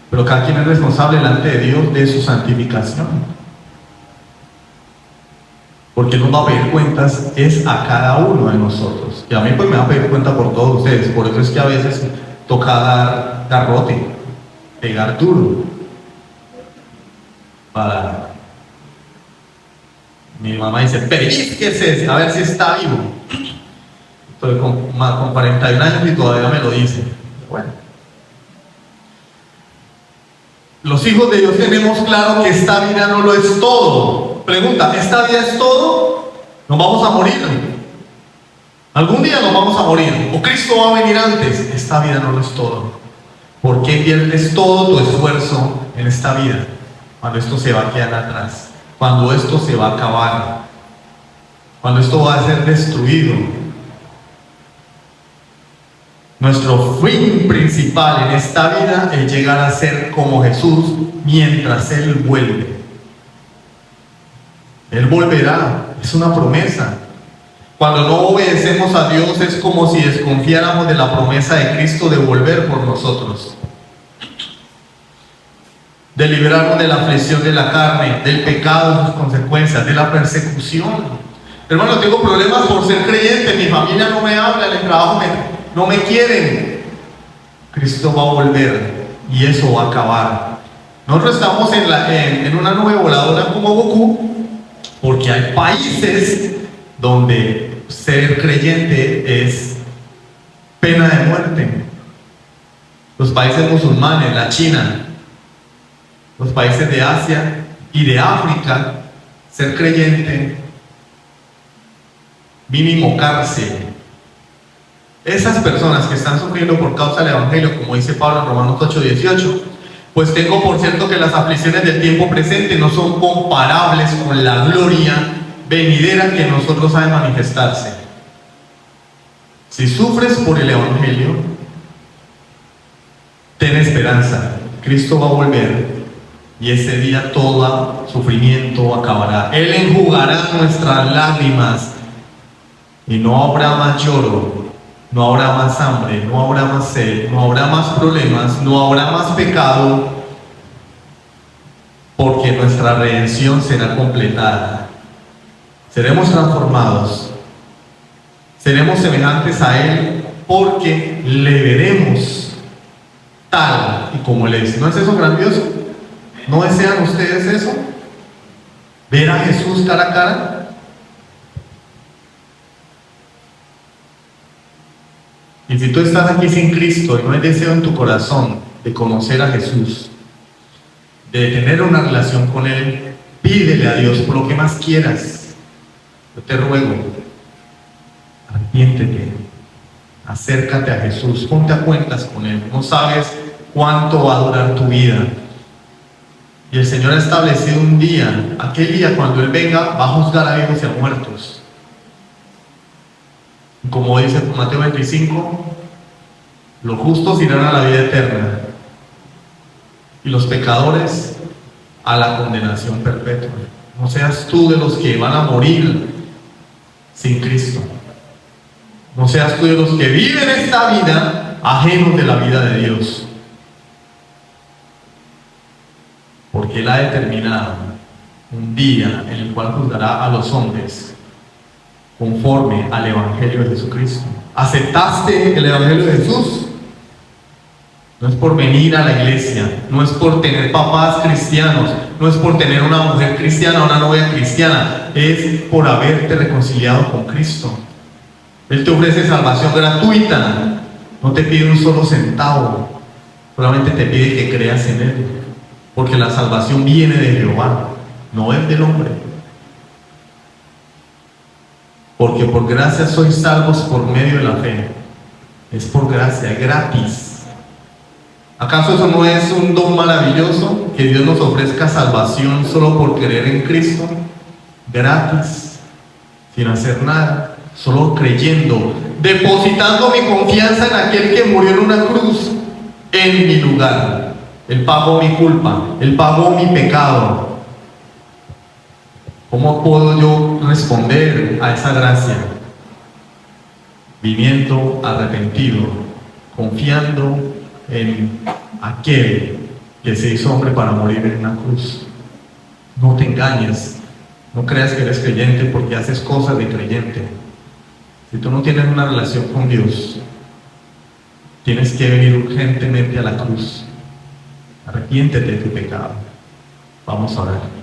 pero cada quien es responsable delante de Dios de su santificación. Porque Él nos va a pedir cuentas es a cada uno de nosotros. Y a mí pues me va a pedir cuenta por todos ustedes. Por eso es que a veces toca dar garrote, pegar duro. Mi mamá dice, pellizquese a ver si está vivo. Estoy con 41 años y todavía me lo dice. Bueno. Los hijos de Dios tenemos claro que esta vida no lo es todo. Pregunta, ¿esta vida es todo? ¿Nos vamos a morir? Algún día nos vamos a morir. ¿O Cristo va a venir antes? Esta vida no lo es todo. ¿Por qué pierdes todo tu esfuerzo en esta vida? Cuando esto se va a quedar atrás. Cuando esto se va a acabar. Cuando esto va a ser destruido. Nuestro fin principal en esta vida es llegar a ser como Jesús mientras Él vuelve. Él volverá, es una promesa. Cuando no obedecemos a Dios es como si desconfiáramos de la promesa de Cristo de volver por nosotros, de liberarnos de la aflicción de la carne, del pecado, sus consecuencias, de la persecución. Hermano, tengo problemas por ser creyente, mi familia no me habla, en el trabajo no me quieren. Cristo va a volver y eso va a acabar. Nosotros estamos en una nube voladora como Goku, porque hay países donde ser creyente es pena de muerte. Los países musulmanes, la China, los países de Asia y de África, ser creyente, mínimo cárcel. Esas personas que están sufriendo por causa del Evangelio, como dice Pablo en Romanos 8:18, pues tengo por cierto que las aflicciones del tiempo presente no son comparables con la gloria venidera que en nosotros ha de manifestarse. Si sufres por el Evangelio, ten esperanza. Cristo va a volver y ese día todo sufrimiento acabará. Él enjugará nuestras lágrimas y no habrá más lloro. No habrá más hambre, no habrá más sed, no habrá más problemas, no habrá más pecado, porque nuestra redención será completada. Seremos transformados, seremos semejantes a Él, porque le veremos tal y como Él es. ¿No es eso grandioso? ¿No desean ustedes eso? ¿Ver a Jesús cara a cara? Y si tú estás aquí sin Cristo y no hay deseo en tu corazón de conocer a Jesús, de tener una relación con Él, pídele a Dios por lo que más quieras. Yo te ruego, arrepiéntete, acércate a Jesús, ponte a cuentas con Él. No sabes cuánto va a durar tu vida. Y el Señor ha establecido un día, aquel día cuando Él venga, va a juzgar a vivos y a muertos. Como dice Mateo 25, los justos irán a la vida eterna y los pecadores a la condenación perpetua. No seas tú de los que van a morir sin Cristo. No seas tú de los que viven esta vida ajenos de la vida de Dios. Porque Él ha determinado un día en el cual juzgará a los hombres conforme al Evangelio de Jesucristo. ¿Aceptaste el Evangelio de Jesús? No es por venir a la iglesia, no es por tener papás cristianos, no es por tener una mujer cristiana o una novia cristiana, es por haberte reconciliado con Cristo. Él te ofrece salvación gratuita, no te pide un solo centavo, solamente te pide que creas en Él, porque la salvación viene de Jehová, no es del hombre. Porque por gracia sois salvos por medio de la fe, es por gracia, es gratis. ¿Acaso eso no es un don maravilloso? Que Dios nos ofrezca salvación solo por creer en Cristo, gratis, sin hacer nada, solo creyendo, depositando mi confianza en aquel que murió en una cruz en mi lugar. Él pagó mi culpa, Él pagó mi pecado. ¿Cómo puedo yo responder a esa gracia? Viviendo arrepentido, confiando en aquel que se hizo hombre para morir en una cruz. No te engañes, no creas que eres creyente porque haces cosas de creyente. Si tú no tienes una relación con Dios, tienes que venir urgentemente a la cruz. Arrepiéntete de tu pecado. Vamos a orar.